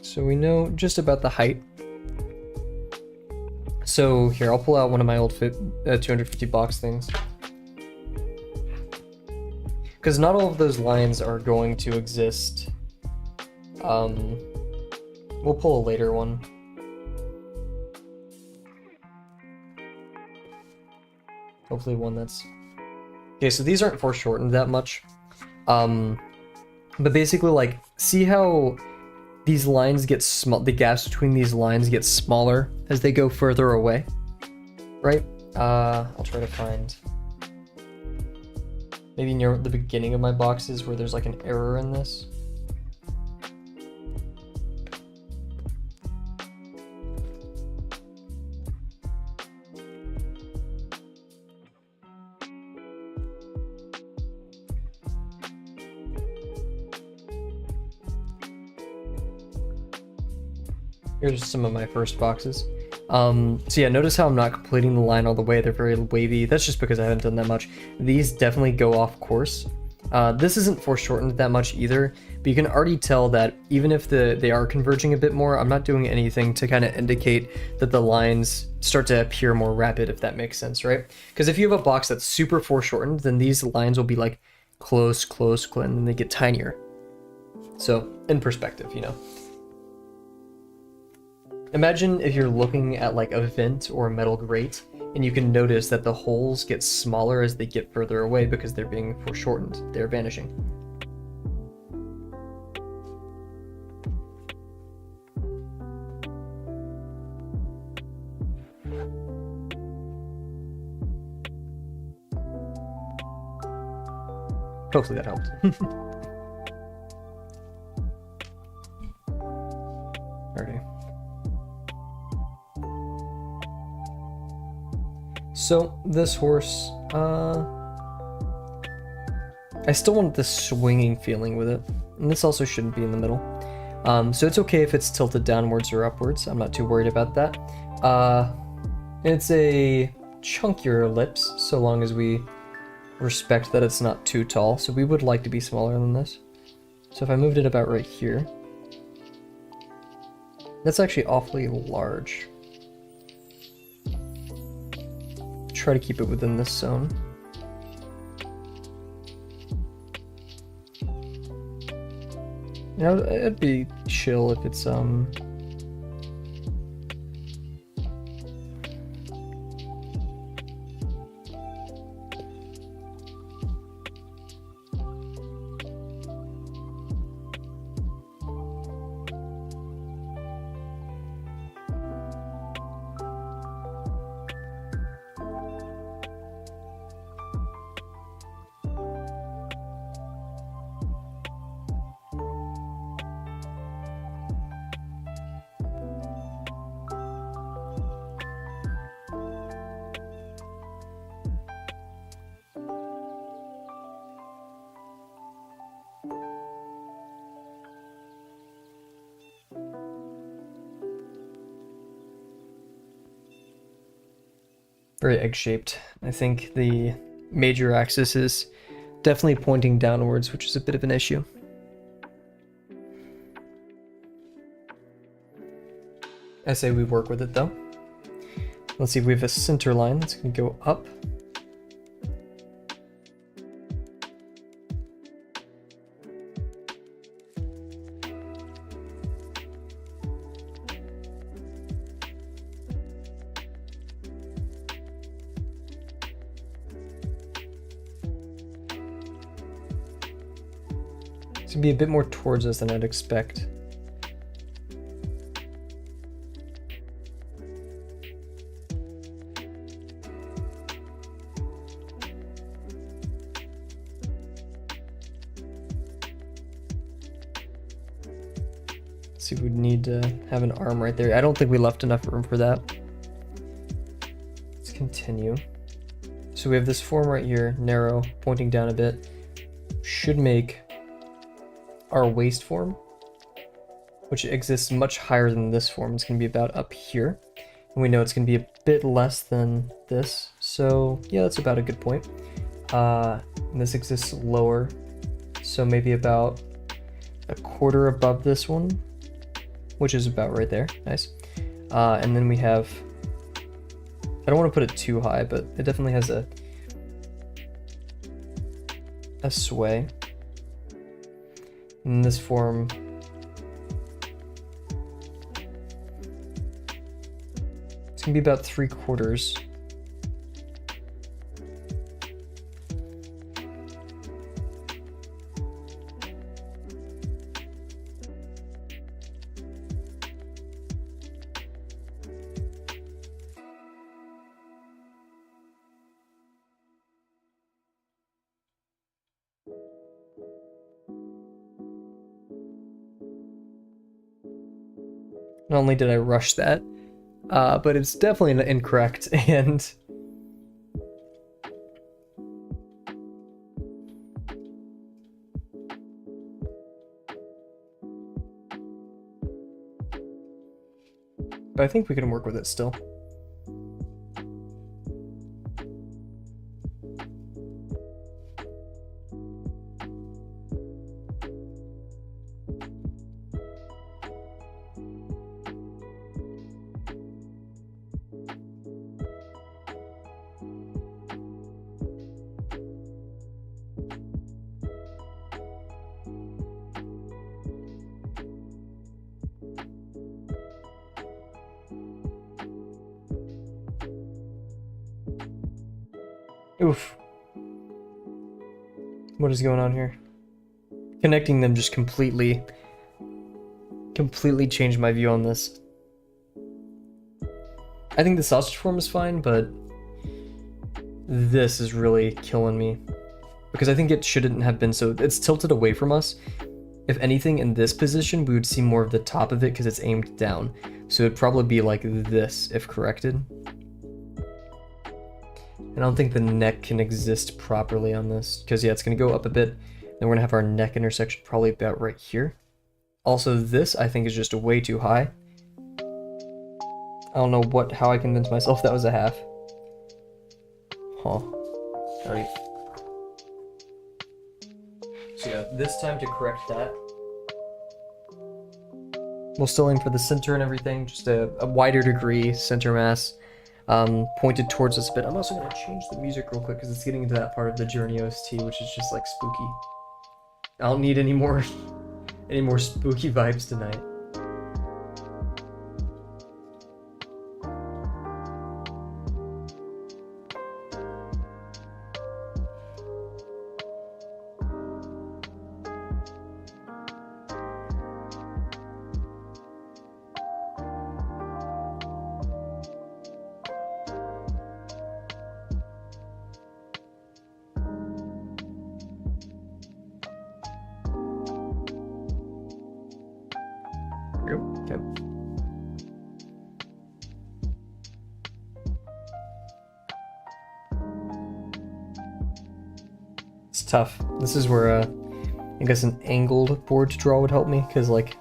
So we know just about the height. So here, I'll pull out one of my old 250 box things. Because not all of those lines are going to exist. We'll pull a later one. Hopefully one that's... Okay, so these aren't foreshortened that much. But basically, like, see how these lines get small, the gaps between these lines get smaller as they go further away, right? I'll try to find maybe near the beginning of my boxes where there's like an error in this. Here's some of my first boxes. So yeah, notice how I'm not completing the line all the way. They're very wavy. That's just because I haven't done that much. These definitely go off course. This isn't foreshortened that much either, but you can already tell that even if they are converging a bit more, I'm not doing anything to kind of indicate that the lines start to appear more rapid, if that makes sense, right? Because if you have a box that's super foreshortened, then these lines will be like close, and then they get tinier. So, in perspective, you know. Imagine if you're looking at like a vent or a metal grate, and you can notice that the holes get smaller as they get further away because they're being foreshortened. They're vanishing. Hopefully that helped. Alrighty. So this horse, I still want this swinging feeling with it, and this also shouldn't be in the middle. So it's okay if it's tilted downwards or upwards. I'm not too worried about that. It's a chunkier ellipse, so long as we respect that it's not too tall. So we would like to be smaller than this. So if I moved it about right here, that's actually awfully large. Try to keep it within this zone. You know, it'd be chill if it's very egg-shaped. I think the major axis is definitely pointing downwards, which is a bit of an issue. I say we work with it though. Let's see if we have a center line that's going to go up. It's going to be a bit more towards us than I'd expect. See, we'd need to have an arm right there. I don't think we left enough room for that. Let's continue. So we have this form right here, narrow, pointing down a bit. Should make our waist form, which exists much higher than this form. It's going to be about up here. And we know it's going to be a bit less than this. So yeah, that's about a good point. And this exists lower. So maybe about a quarter above this one, which is about right there. Nice. And then we have, I don't want to put it too high, but it definitely has a sway. In this form, it's gonna be about 3/4. Not only did I rush that, but it's definitely incorrect, and but I think we can work with it still. Oof. What is going on here? Connecting them just completely changed my view on this. I think the sausage form is fine, but this is really killing me. Because I think it shouldn't have been so... It's tilted away from us. If anything, in this position, we would see more of the top of it because it's aimed down. So it'd probably be like this, if corrected. And I don't think the neck can exist properly on this. Because, yeah, it's going to go up a bit. Then we're going to have our neck intersection probably about right here. Also, this, I think, is just way too high. I don't know how I convinced myself that was a half. Huh. Alright. So yeah, this time to correct that. We'll still aim for the center and everything, just a wider degree center mass, pointed towards us a bit. I'm also going to change the music real quick because it's getting into that part of the Journey OST, which is just like spooky. I don't need any more spooky vibes tonight. Okay. It's tough. This is where I guess an angled board to draw would help me, because like,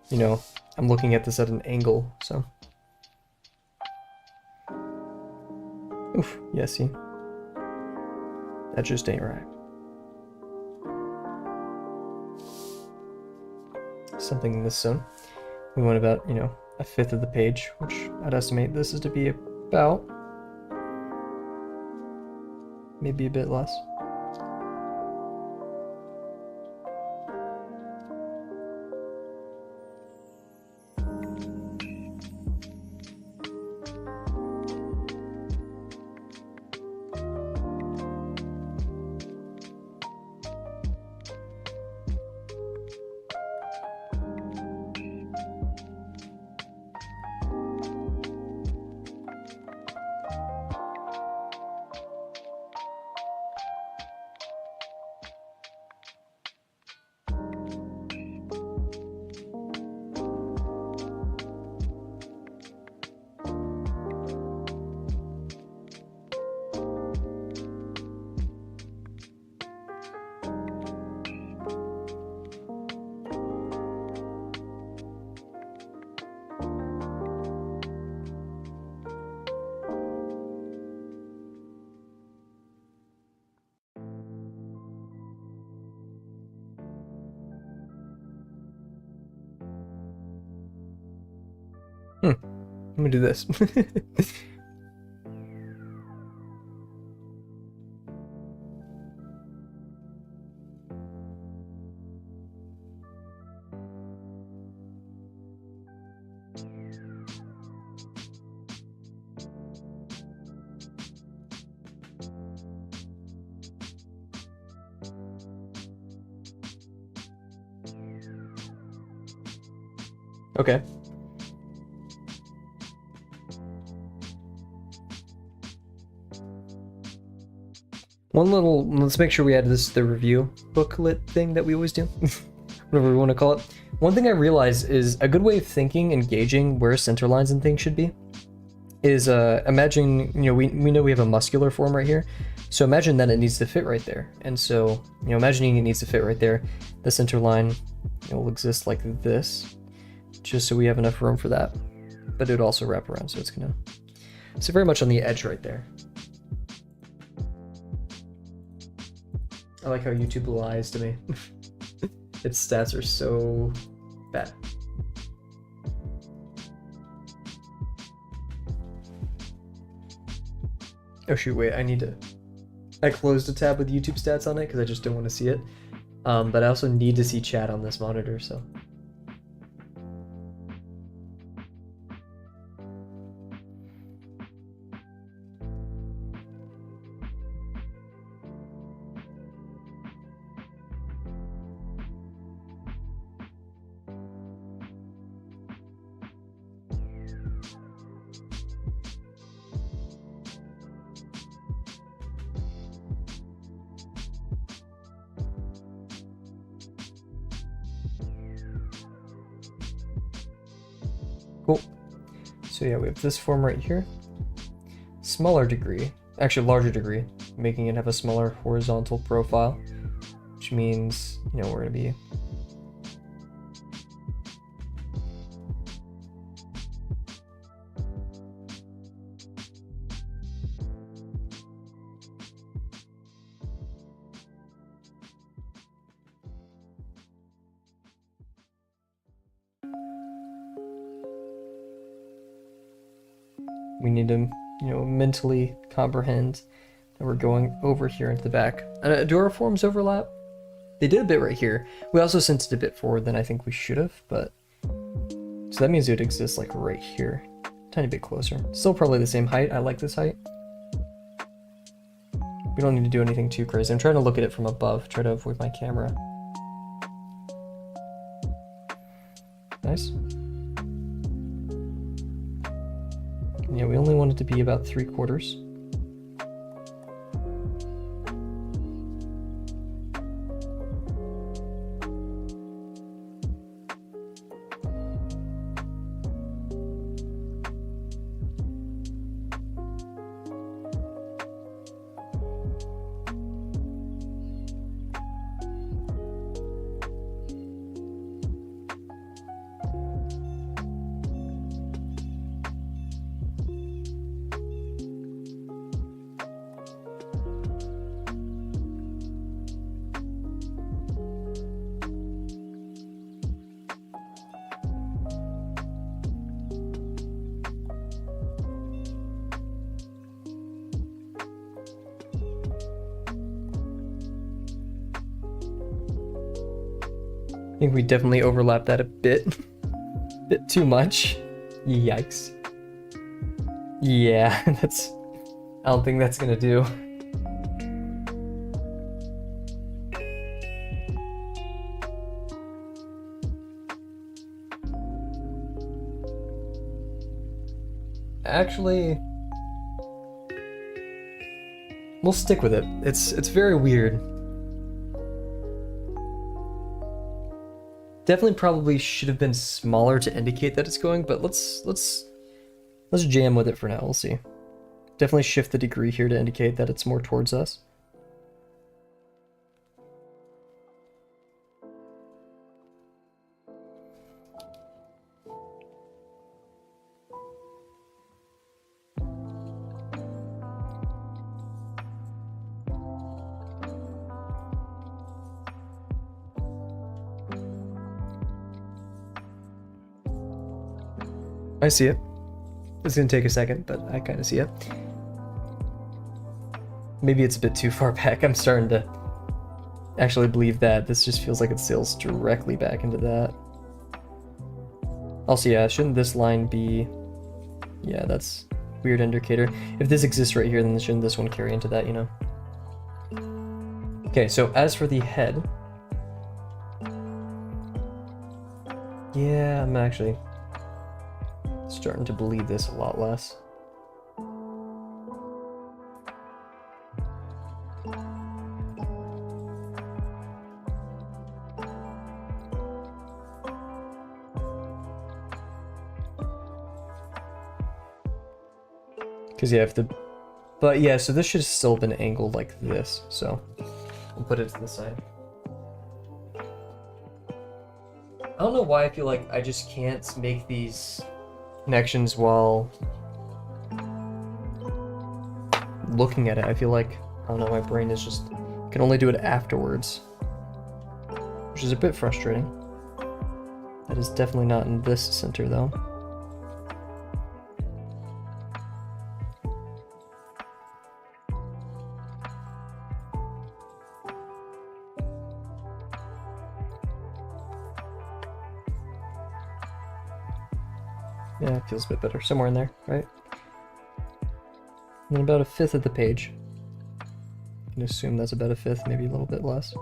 you know, I'm looking at this at an angle, so. Oof, yeah, see? That just ain't right. Something in this zone. We want about, you know, a fifth of the page, which I'd estimate this is to be about. Maybe a bit less. Let me do this. Okay. Let's make sure we add this to the review booklet thing that we always do, whatever we want to call it. One thing I realized is a good way of thinking and gauging where center lines and things should be is imagine, you know, we know we have a muscular form right here. So imagine that it needs to fit right there. And so, you know, imagining it needs to fit right there, the center line, you know, will exist like this, just so we have enough room for that. But it would also wrap around, so it's gonna, so very much on the edge right there. I like how YouTube lies to me. Its stats are so bad. Oh shoot, wait, I closed a tab with YouTube stats on it because I just don't want to see it. But I also need to see chat on this monitor, so. Cool. So yeah, we have this form right here. Smaller degree, actually larger degree, making it have a smaller horizontal profile, which means, you know, we're gonna be we need to, you know, mentally comprehend that we're going over here into the back. Do our forms overlap? They did a bit right here. We also sent it a bit forward than I think we should have, but... So that means it would exist like right here. Tiny bit closer. Still probably the same height. I like this height. We don't need to do anything too crazy. I'm trying to look at it from above, try to avoid my camera. Nice. Yeah, we only want it to be about 3/4. I think we definitely overlap that a bit. Bit too much. Yikes. Yeah, that's... I don't think that's gonna do. Actually... We'll stick with it. It's very weird. Definitely probably should have been smaller to indicate that it's going, but let's jam with it for now. We'll see. Definitely shift the degree here to indicate that it's more towards us. I see it. It's gonna take a second, but I kind of see it. Maybe it's a bit too far back. I'm starting to actually believe that. This just feels like it sails directly back into that. Also, yeah, shouldn't this line be... Yeah, that's a weird indicator. If this exists right here, then shouldn't this one carry into that, you know? Okay, so as for the head... Yeah, I'm actually starting to believe this a lot less. Because yeah, if the... But yeah, so this should have still been angled like this, so we'll put it to the side. I don't know why I feel like I just can't make these connections while looking at it. I feel like, I don't know, my brain is just, can only do it afterwards, which is a bit frustrating. That is definitely not in this center though. Yeah, it feels a bit better. Somewhere in there, right? And about 1/5 of the page. You can assume that's about 1/5, maybe a little bit less.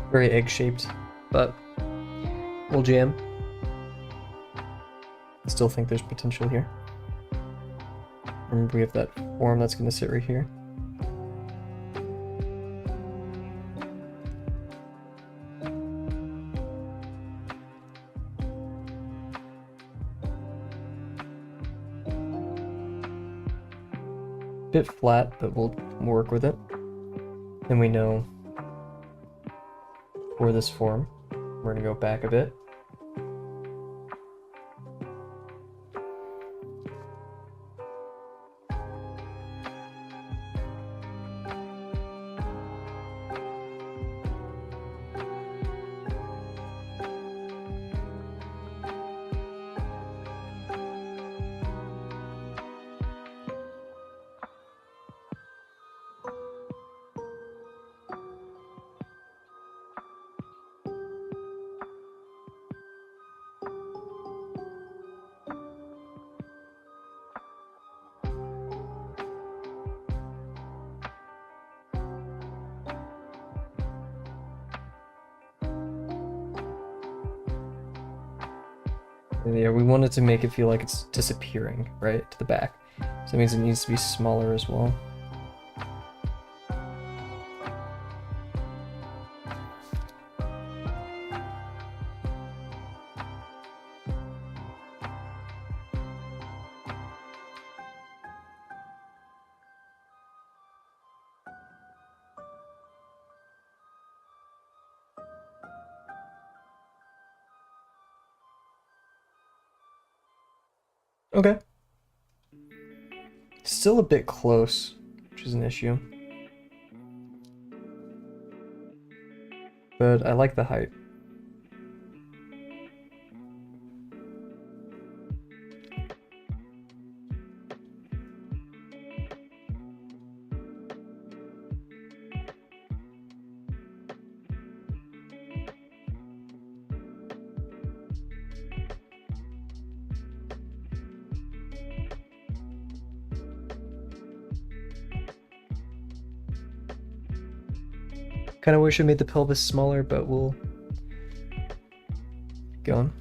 Very egg-shaped, but we'll jam. I still think there's potential here. Remember, we have that form that's going to sit right here. Bit flat, but we'll work with it. And we know for this form, we're going to go back a bit. Yeah, we wanted to make it feel like it's disappearing, right, to the back. So that means it needs to be smaller as well. Okay. Still a bit close, which is an issue. But I like the height. Kind of wish I made the pelvis smaller, but we'll go on.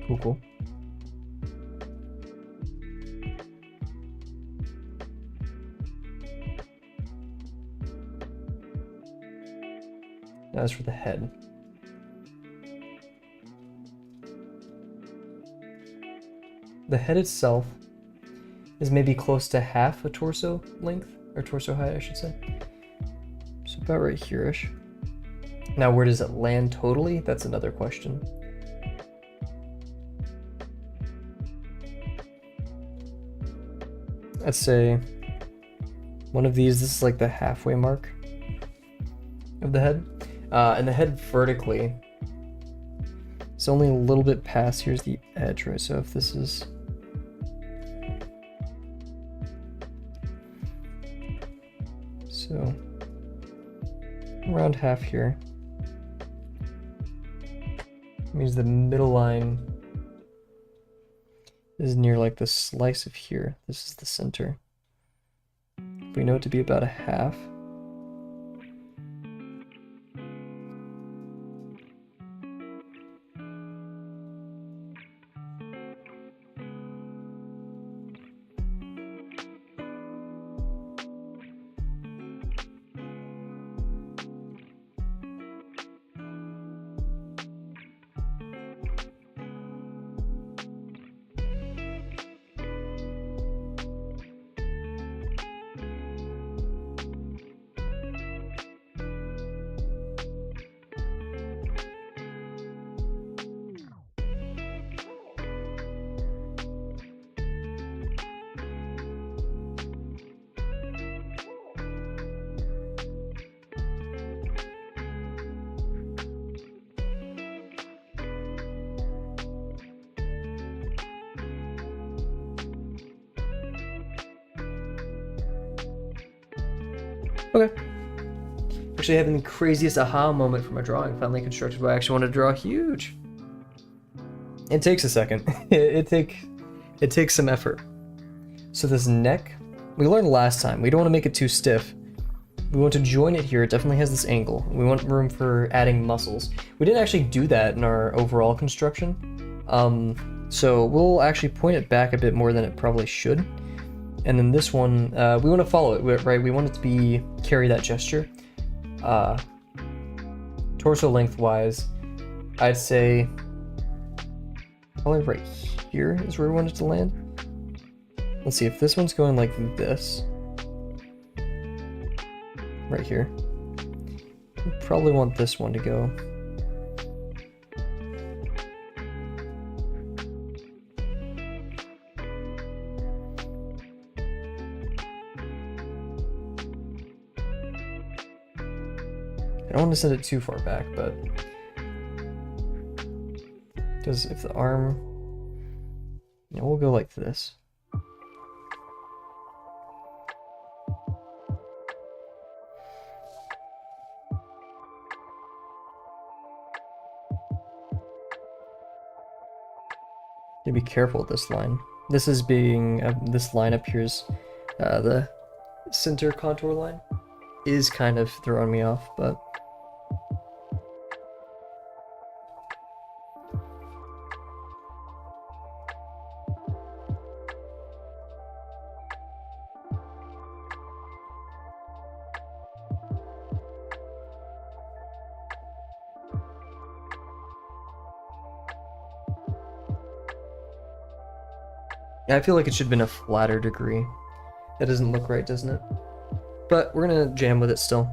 Cool, cool. As for the head, the head itself is maybe close to half a torso length, or torso height, I should say. So about right here-ish. Now, where does it land totally? That's another question. I'd say one of these, this is like the halfway mark of the head. And the head vertically, it's only a little bit past, here's the edge, right? So if this is, so around half here, means the middle line is near like the slice of here. This is the center. We know it to be about a half. actually having the craziest aha moment from a drawing. Finally constructed what I actually want to draw huge. It takes a second. it takes some effort. So this neck, we learned last time, we don't want to make it too stiff. We want to join it here. It definitely has this angle. We want room for adding muscles. We didn't actually do that in our overall construction. So we'll actually point it back a bit more than it probably should. And then this one, we want to follow it, right? We want it to be, carry that gesture. Torso lengthwise, I'd say probably right here is where we want it to land. Let's see, if this one's going like this, right here, we probably want this one to go I don't want to send it too far back, but because if the arm, yeah, we'll go like this. You be careful with this line. This is being this line up here is the center contour line is kind of throwing me off, but yeah, I feel like it should have been a flatter degree. That doesn't look right, doesn't it? But we're gonna jam with it still.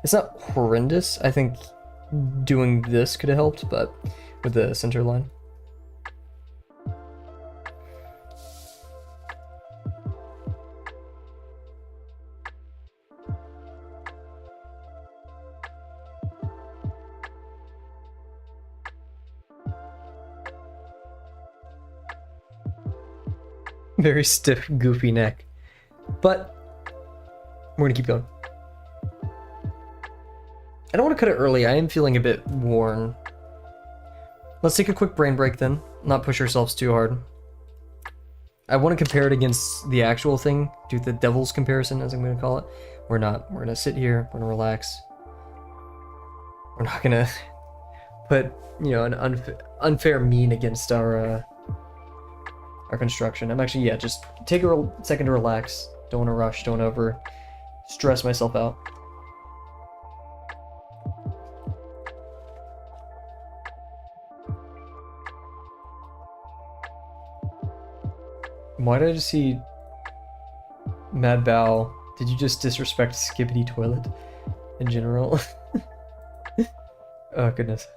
It's not horrendous. I think doing this could have helped, but with the center line. Very stiff, goofy neck. But we're gonna keep going. I don't want to cut it early. I am feeling a bit worn. Let's take a quick brain break then. Not push ourselves too hard. I want to compare it against the actual thing. Do the devil's comparison, as I'm going to call it. We're not. We're going to sit here. We're going to relax. We're not going to put, you know, an unfair mean against our construction. I'm actually, yeah, just take a second to relax. Don't want to rush. Don't over stress myself out. Why did I just see Mad Bow? Did you just disrespect Skibbity Toilet in general? Oh, goodness.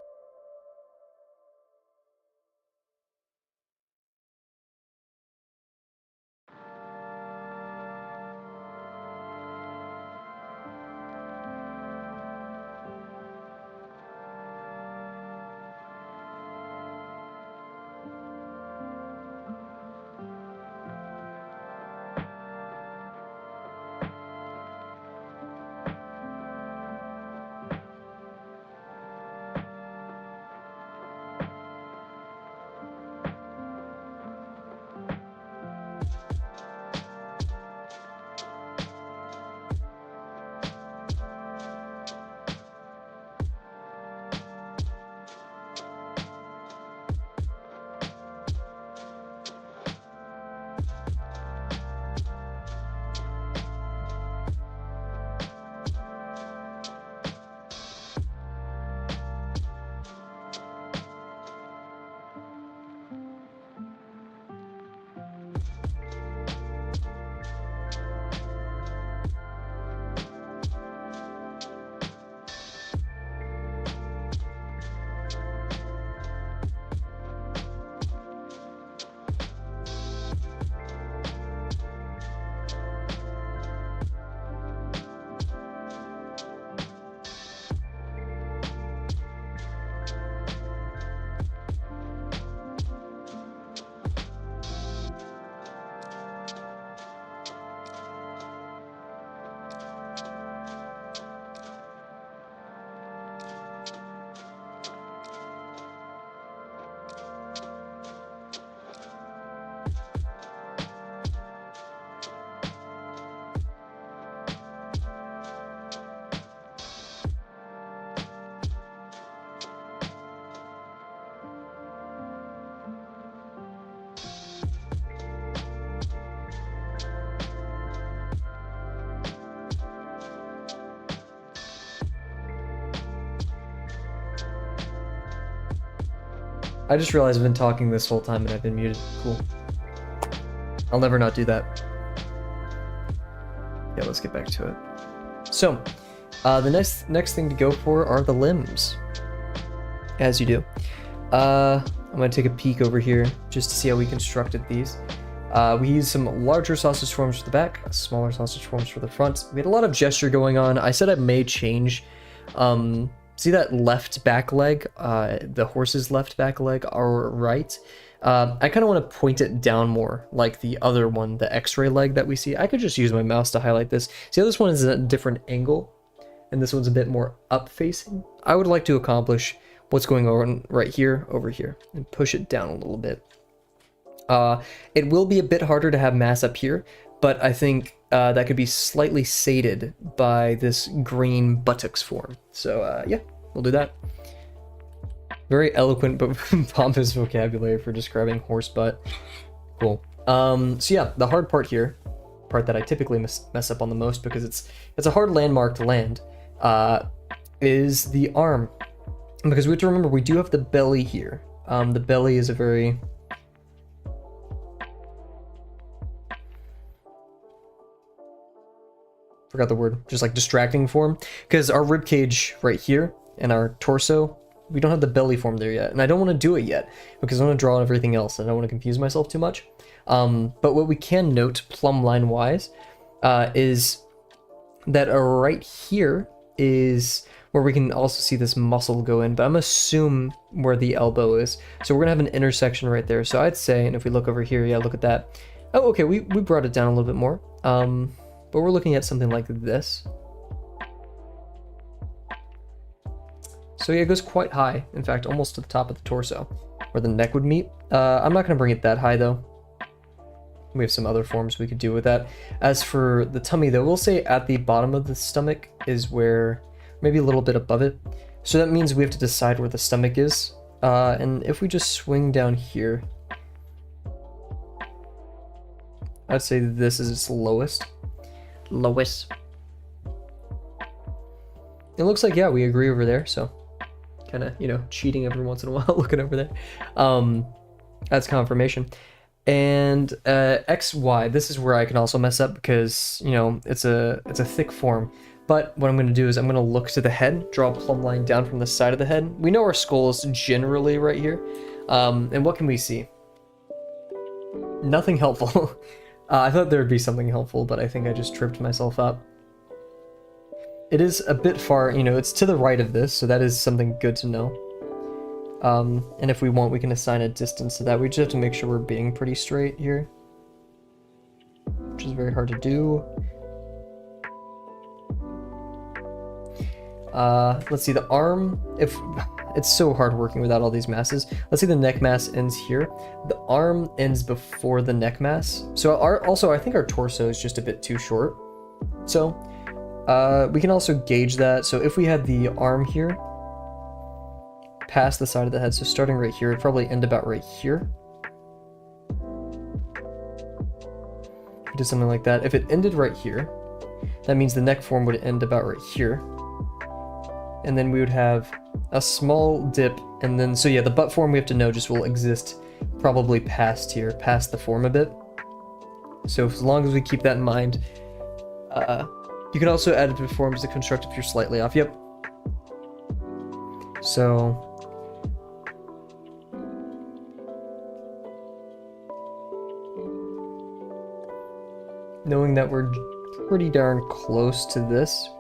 I just realized I've been talking this whole time and I've been muted. Cool. I'll never not do that. Yeah, let's get back to it. So, the next thing to go for are the limbs. As you do. I'm gonna take a peek over here just to see how we constructed these. We used some larger sausage forms for the back, smaller sausage forms for the front. We had a lot of gesture going on. I said I may change. See that left back leg, the horse's left back leg, our right? I kind of want to point it down more, like the other one, the X-ray leg that we see. I could just use my mouse to highlight this. See how this one is at a different angle, and this one's a bit more up-facing? I would like to accomplish what's going on right here, over here, and push it down a little bit. It will be a bit harder to have mass up here, but I think that could be slightly sated by this green buttocks form. So yeah, we'll do that. Very eloquent but pompous vocabulary for describing horse butt. Cool. So yeah, the hard part here, part that I typically mess up on the most because it's a hard landmark to land, is the arm. Because we have to remember we do have the belly here. The belly is a very... forgot the word, just like distracting form, because our rib cage right here and our torso, we don't have the belly form there yet, and I don't want to do it yet because I want to draw on everything else and I don't want to confuse myself too much. But what we can note plumb line wise is that right here is where we can also see this muscle go in, but I'm assume where the elbow is, so we're gonna have an intersection right there. So I'd say, and if we look over here, yeah, look at that. Oh, okay, we brought it down a little bit more. But we're looking at something like this. So yeah, it goes quite high. In fact, almost to the top of the torso, where the neck would meet. I'm not going to bring it that high, though. We have some other forms we could do with that. As for the tummy, though, we'll say at the bottom of the stomach is where, maybe a little bit above it. So that means we have to decide where the stomach is. And if we just swing down here, I'd say this is its lowest. It looks like, yeah, we agree over there, so kind of, you know, cheating every once in a while looking over there. That's confirmation. And XY, this is where I can also mess up because, you know, it's a thick form. But what I'm going to do is I'm going to look to the head, draw a plumb line down from the side of the head. We know our skull is generally right here. And what can we see? Nothing helpful. I thought there would be something helpful, but I think I just tripped myself up. It is a bit far, you know, it's to the right of this, so that is something good to know. And if we want, we can assign a distance to that. We just have to make sure we're being pretty straight here, which is very hard to do. Let's see, the arm, if it's so hard working without all these masses. Let's see, the neck mass ends here. The arm ends before the neck mass. So also, I think our torso is just a bit too short. So we can also gauge that. So if we had the arm here, past the side of the head, so starting right here, it'd probably end about right here. If we did something like that. If it ended right here, that means the neck form would end about right here. And then we would have a small dip, and then, so yeah, the butt form we have to know just will exist probably past here, past the form a bit. So as long as we keep that in mind, you can also add additive forms to construct if you're slightly off. Yep. So knowing that we're pretty darn close to this,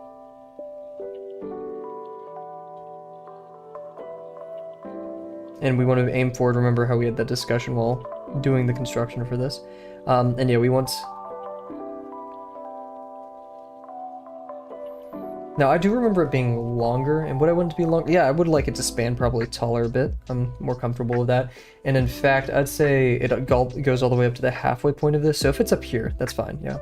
and we want to aim forward. Remember how we had that discussion while doing the construction for this. And yeah, we want... Now, I do remember it being longer, and would I want it to be longer? Yeah, I would like it to span probably taller a bit. I'm more comfortable with that. And in fact, I'd say it goes all the way up to the halfway point of this, so if it's up here, that's fine, yeah.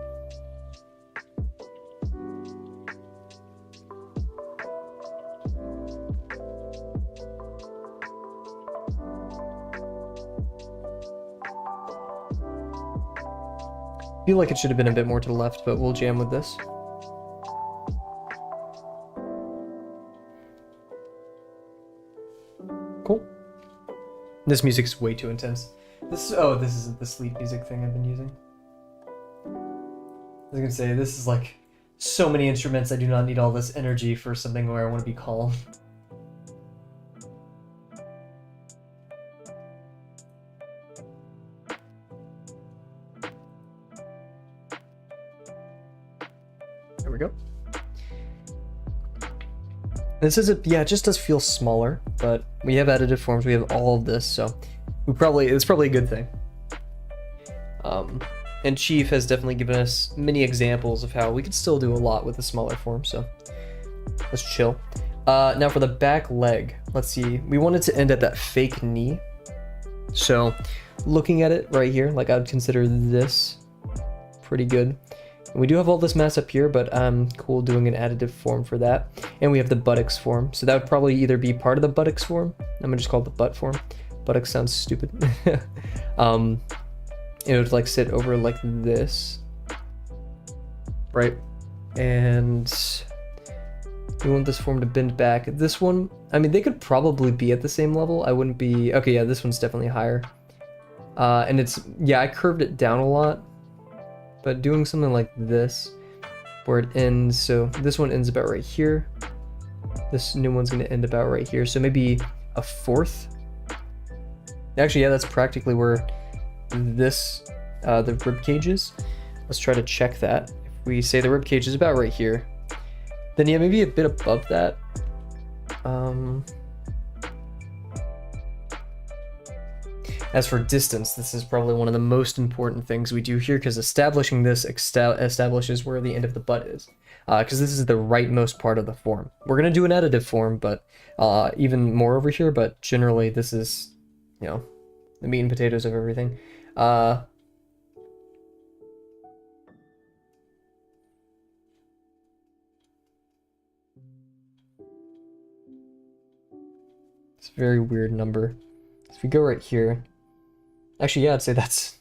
I feel like it should have been a bit more to the left, but we'll jam with this. Cool. This music's way too intense. This is the sleep music thing I've been using. I was gonna say, this is like so many instruments, I do not need all this energy for something where I want to be calm. There we go. This is yeah, it just does feel smaller, but we have additive forms, we have all of this, so it's probably a good thing. And Chief has definitely given us many examples of how we could still do a lot with a smaller form, so let's chill. Now for the back leg, let's see, we wanted to end at that fake knee. So looking at it right here, like I would consider this pretty good. And we do have all this mass up here, but I'm cool doing an additive form for that. And we have the buttocks form, so that would probably either be part of the buttocks form. I'm gonna just call it the butt form. Buttocks sounds stupid. It would like sit over like this, right? And we want this form to bend back. This one, I mean, they could probably be at the same level. I wouldn't be, okay, yeah, this one's definitely higher. And it's, yeah, I curved it down a lot, but doing something like this, where it ends, so this one ends about right here. This new one's gonna end about right here, so maybe a fourth. Actually, yeah, that's practically where this, the rib cage is. Let's try to check that. If we say the rib cage is about right here, then yeah, maybe a bit above that. As for distance, this is probably one of the most important things we do here, because establishing this establishes where the end of the butt is, because this is the rightmost part of the form. We're going to do an additive form, but even more over here, but generally this is, you know, the meat and potatoes of everything. It's a very weird number. So if we go right here, actually, yeah, I'd say that's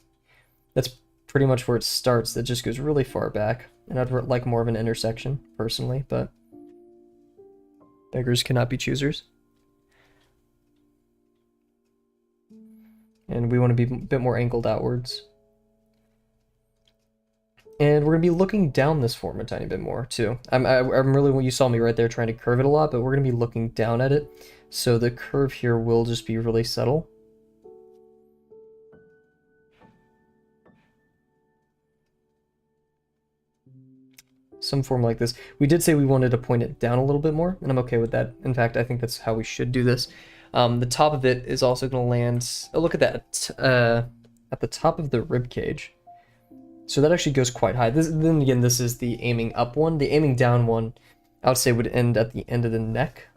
pretty much where it starts. That just goes really far back, and I'd like more of an intersection personally, but beggars cannot be choosers. And we want to be a bit more angled outwards. And we're going to be looking down this form a tiny bit more, too. I'm really, you saw me right there trying to curve it a lot, but we're going to be looking down at it. So the curve here will just be really subtle. Some form like this. We did say we wanted to point it down a little bit more, and I'm okay with that. In fact, I think that's how we should do this. The top of it is also going to land, oh, look at that, at the top of the rib cage. So that actually goes quite high. Then again, this is the aiming up one. The aiming down one, I would say, would end at the end of the neck.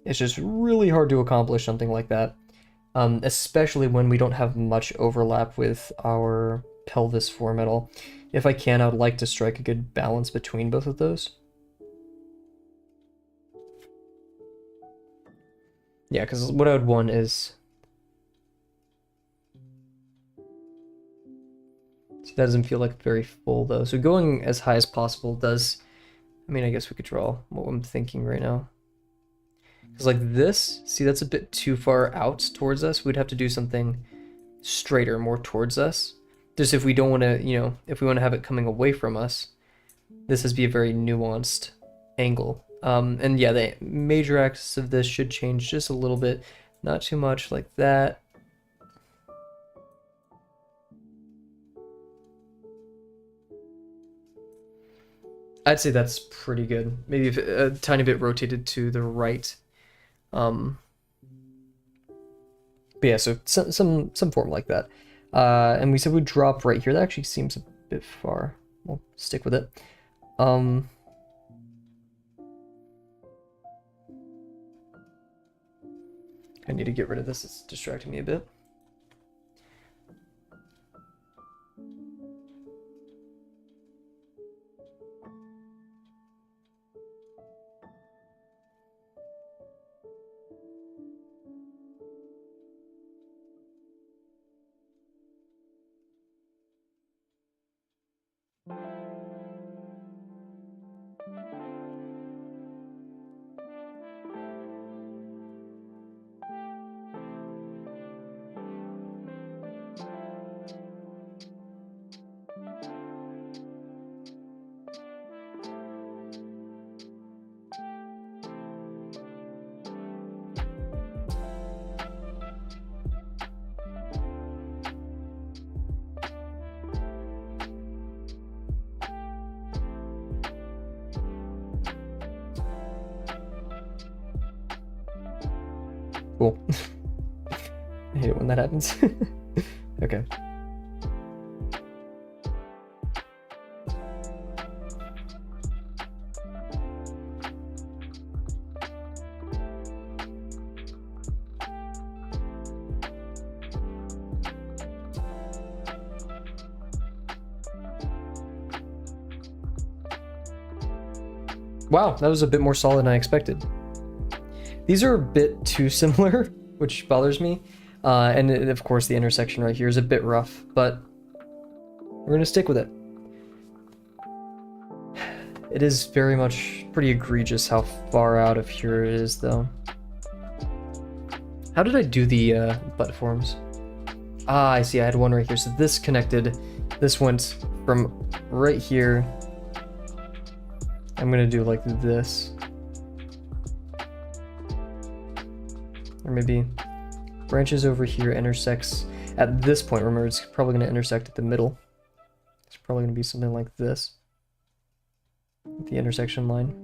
It's just really hard to accomplish something like that, especially when we don't have much overlap with our pelvis form at all. If I can, I would like to strike a good balance between both of those. Yeah, because what I would want is... So that doesn't feel like very full, though. So going as high as possible does... I mean, I guess we could draw what I'm thinking right now. Because like this, see, that's a bit too far out towards us. We'd have to do something straighter, more towards us. Just if we don't want to, you know, if we want to have it coming away from us, this has to be a very nuanced angle. And yeah, the major axis of this should change just a little bit. Not too much like that. I'd say that's pretty good. Maybe if a tiny bit rotated to the right. But yeah, so some form like that. And we said we'd drop right here. That actually seems a bit far. We'll stick with it. I need to get rid of this. It's distracting me a bit. Cool. I hate it when that happens. Okay. Wow, that was a bit more solid than I expected. These are a bit too similar, which bothers me. And of course the intersection right here is a bit rough, but we're gonna stick with it. It is very much pretty egregious how far out of here it is, though. How did I do the butt forms? Ah, I see, I had one right here. So this connected, this went from right here. I'm gonna do like this. Or maybe branches over here, intersects at this point. Remember, it's probably gonna intersect at the middle. It's probably gonna be something like this. The intersection line.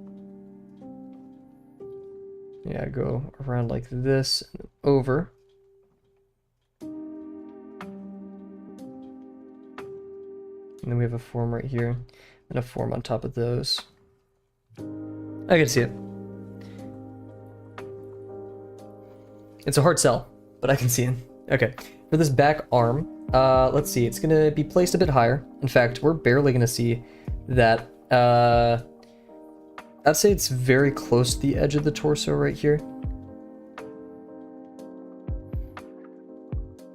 Yeah, go around like this, and over. And then we have a form right here, and a form on top of those. I can see it. It's a hard sell, but I can see it. Okay, for this back arm, let's see, it's gonna be placed a bit higher. In fact, we're barely gonna see that. I'd say it's very close to the edge of the torso right here.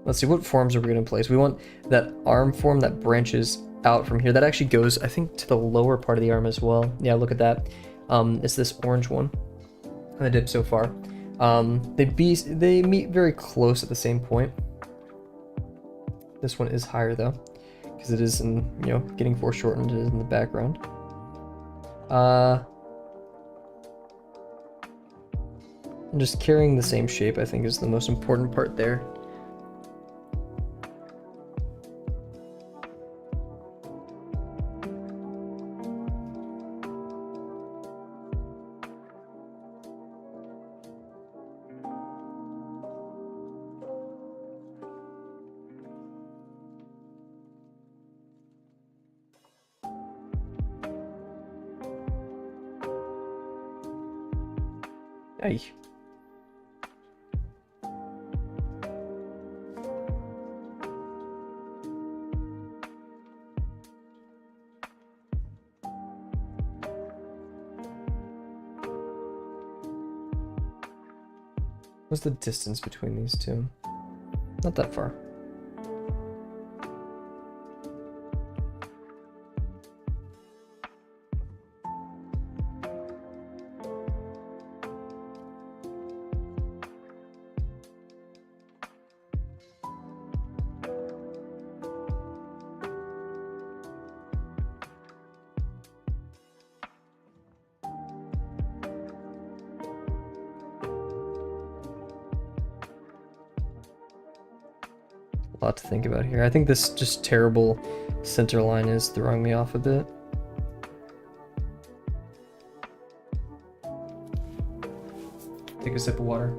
Let's see, what forms are we gonna place? We want that arm form that branches out from here. That actually goes, I think, to the lower part of the arm as well. Yeah, look at that. It's this orange one on the dip so far. They meet very close at the same point. This one is higher though, because it is in, getting foreshortened. It is in the background. And just carrying the same shape, I think, is the most important part there. Ay. What's the distance between these two? Not that far. A lot to think about here. I think this just terrible center line is throwing me off a bit. Take a sip of water.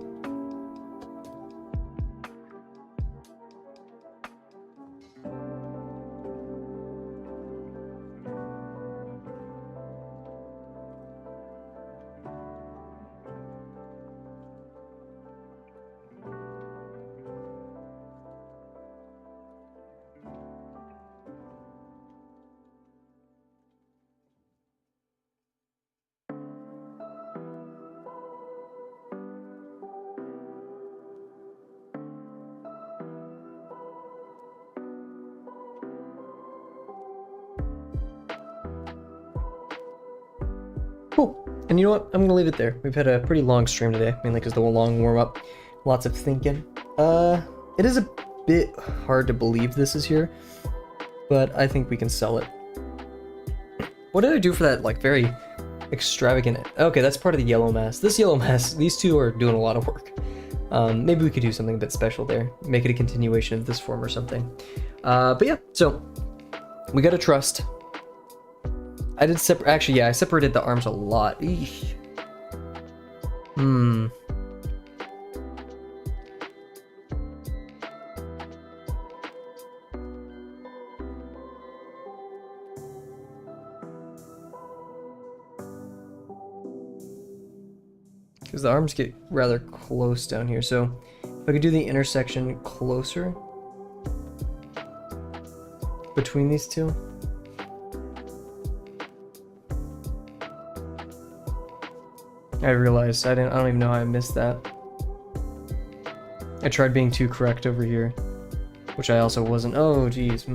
Cool. And you know what? I'm gonna leave it there. We've had a pretty long stream today, mainly because the long warm-up. Lots of thinking. It is a bit hard to believe this is here, but I think we can sell it. What did I do for that, like, very extravagant... Okay, that's part of the yellow mask. This yellow mask, these two are doing a lot of work. Maybe we could do something a bit special there. Make it a continuation of this form or something. But yeah, so we gotta trust. I did separate. Actually, yeah, I separated the arms a lot. Eesh. because the arms get rather close down here. So if I could do the intersection closer between these two. I realized I don't even know how I missed that. I tried being too correct over here, which I also wasn't. Oh, geez.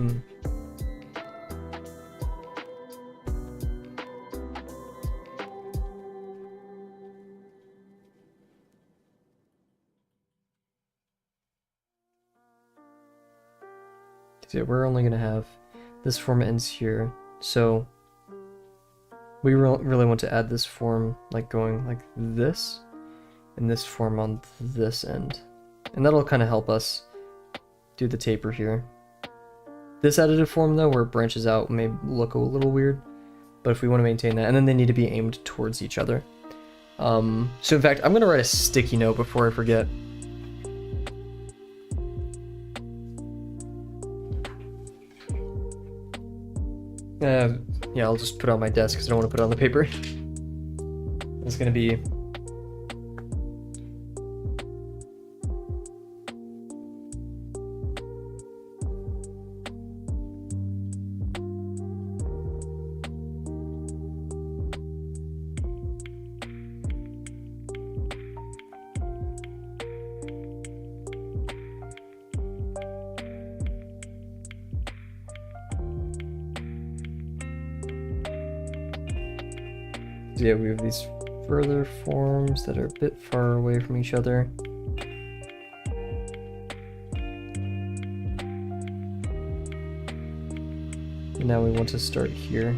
So we're only gonna have this form ends here, so we really want to add this form like going like this, and this form on this end, and that'll kind of help us do the taper here. This additive form though, where it branches out, may look a little weird, but if we want to maintain that, and then they need to be aimed towards each other. So in fact, I'm gonna write a sticky note before I forget. Yeah, I'll just put it on my desk because I don't want to put it on the paper. It's gonna be yeah, we have these further forms that are a bit far away from each other. And now we want to start here.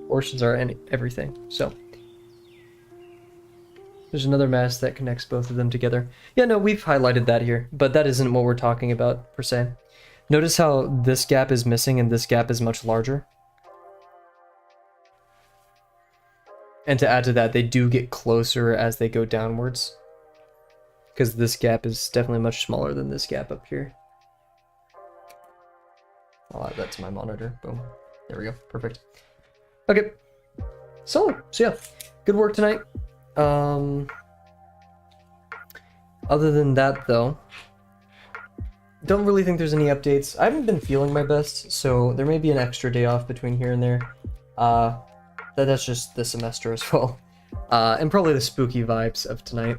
Portions are in everything, so there's another mask that connects both of them together. Yeah, no, we've highlighted that here, but that isn't what we're talking about per se. Notice how this gap is missing and this gap is much larger. And to add to that, they do get closer as they go downwards, because this gap is definitely much smaller than this gap up here. I'll add that to my monitor. Boom. There we go. Perfect. Okay, so yeah, good work tonight. Other than that though, don't really think there's any updates. I haven't been feeling my best, so there may be an extra day off between here and there. That's just the semester as well. And probably the spooky vibes of tonight.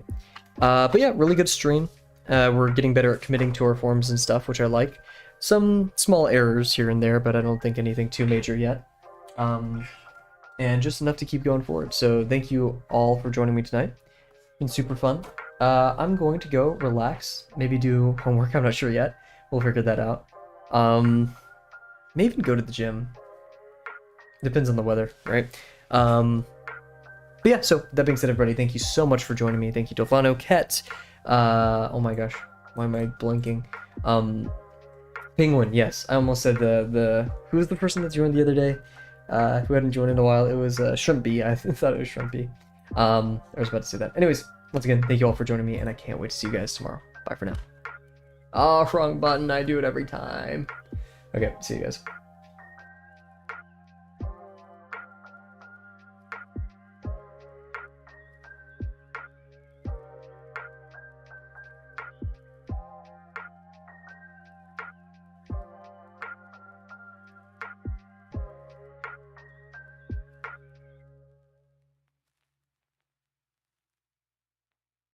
But yeah, really good stream. We're getting better at committing to our forms and stuff, which I like. Some small errors here and there, but I don't think anything too major yet. And just enough to keep going forward. So thank you all for joining me tonight. It's been super fun. I'm going to go relax, maybe do homework. I'm not sure yet. We'll figure that out. May even go to the gym. Depends on the weather, right? But yeah, so that being said, everybody, thank you so much for joining me. Thank you, Dolfano, Ket. Oh my gosh, why am I blinking? Penguin, yes. I almost said who was the person that joined the other day? Who hadn't joined in a while. It was Shrimpy. I thought it was Shrimpy. I was about to say that. Anyways, once again, thank you all for joining me, and I can't wait to see you guys tomorrow. Bye for now. Oh, wrong button. I do it every time. Okay, see you guys.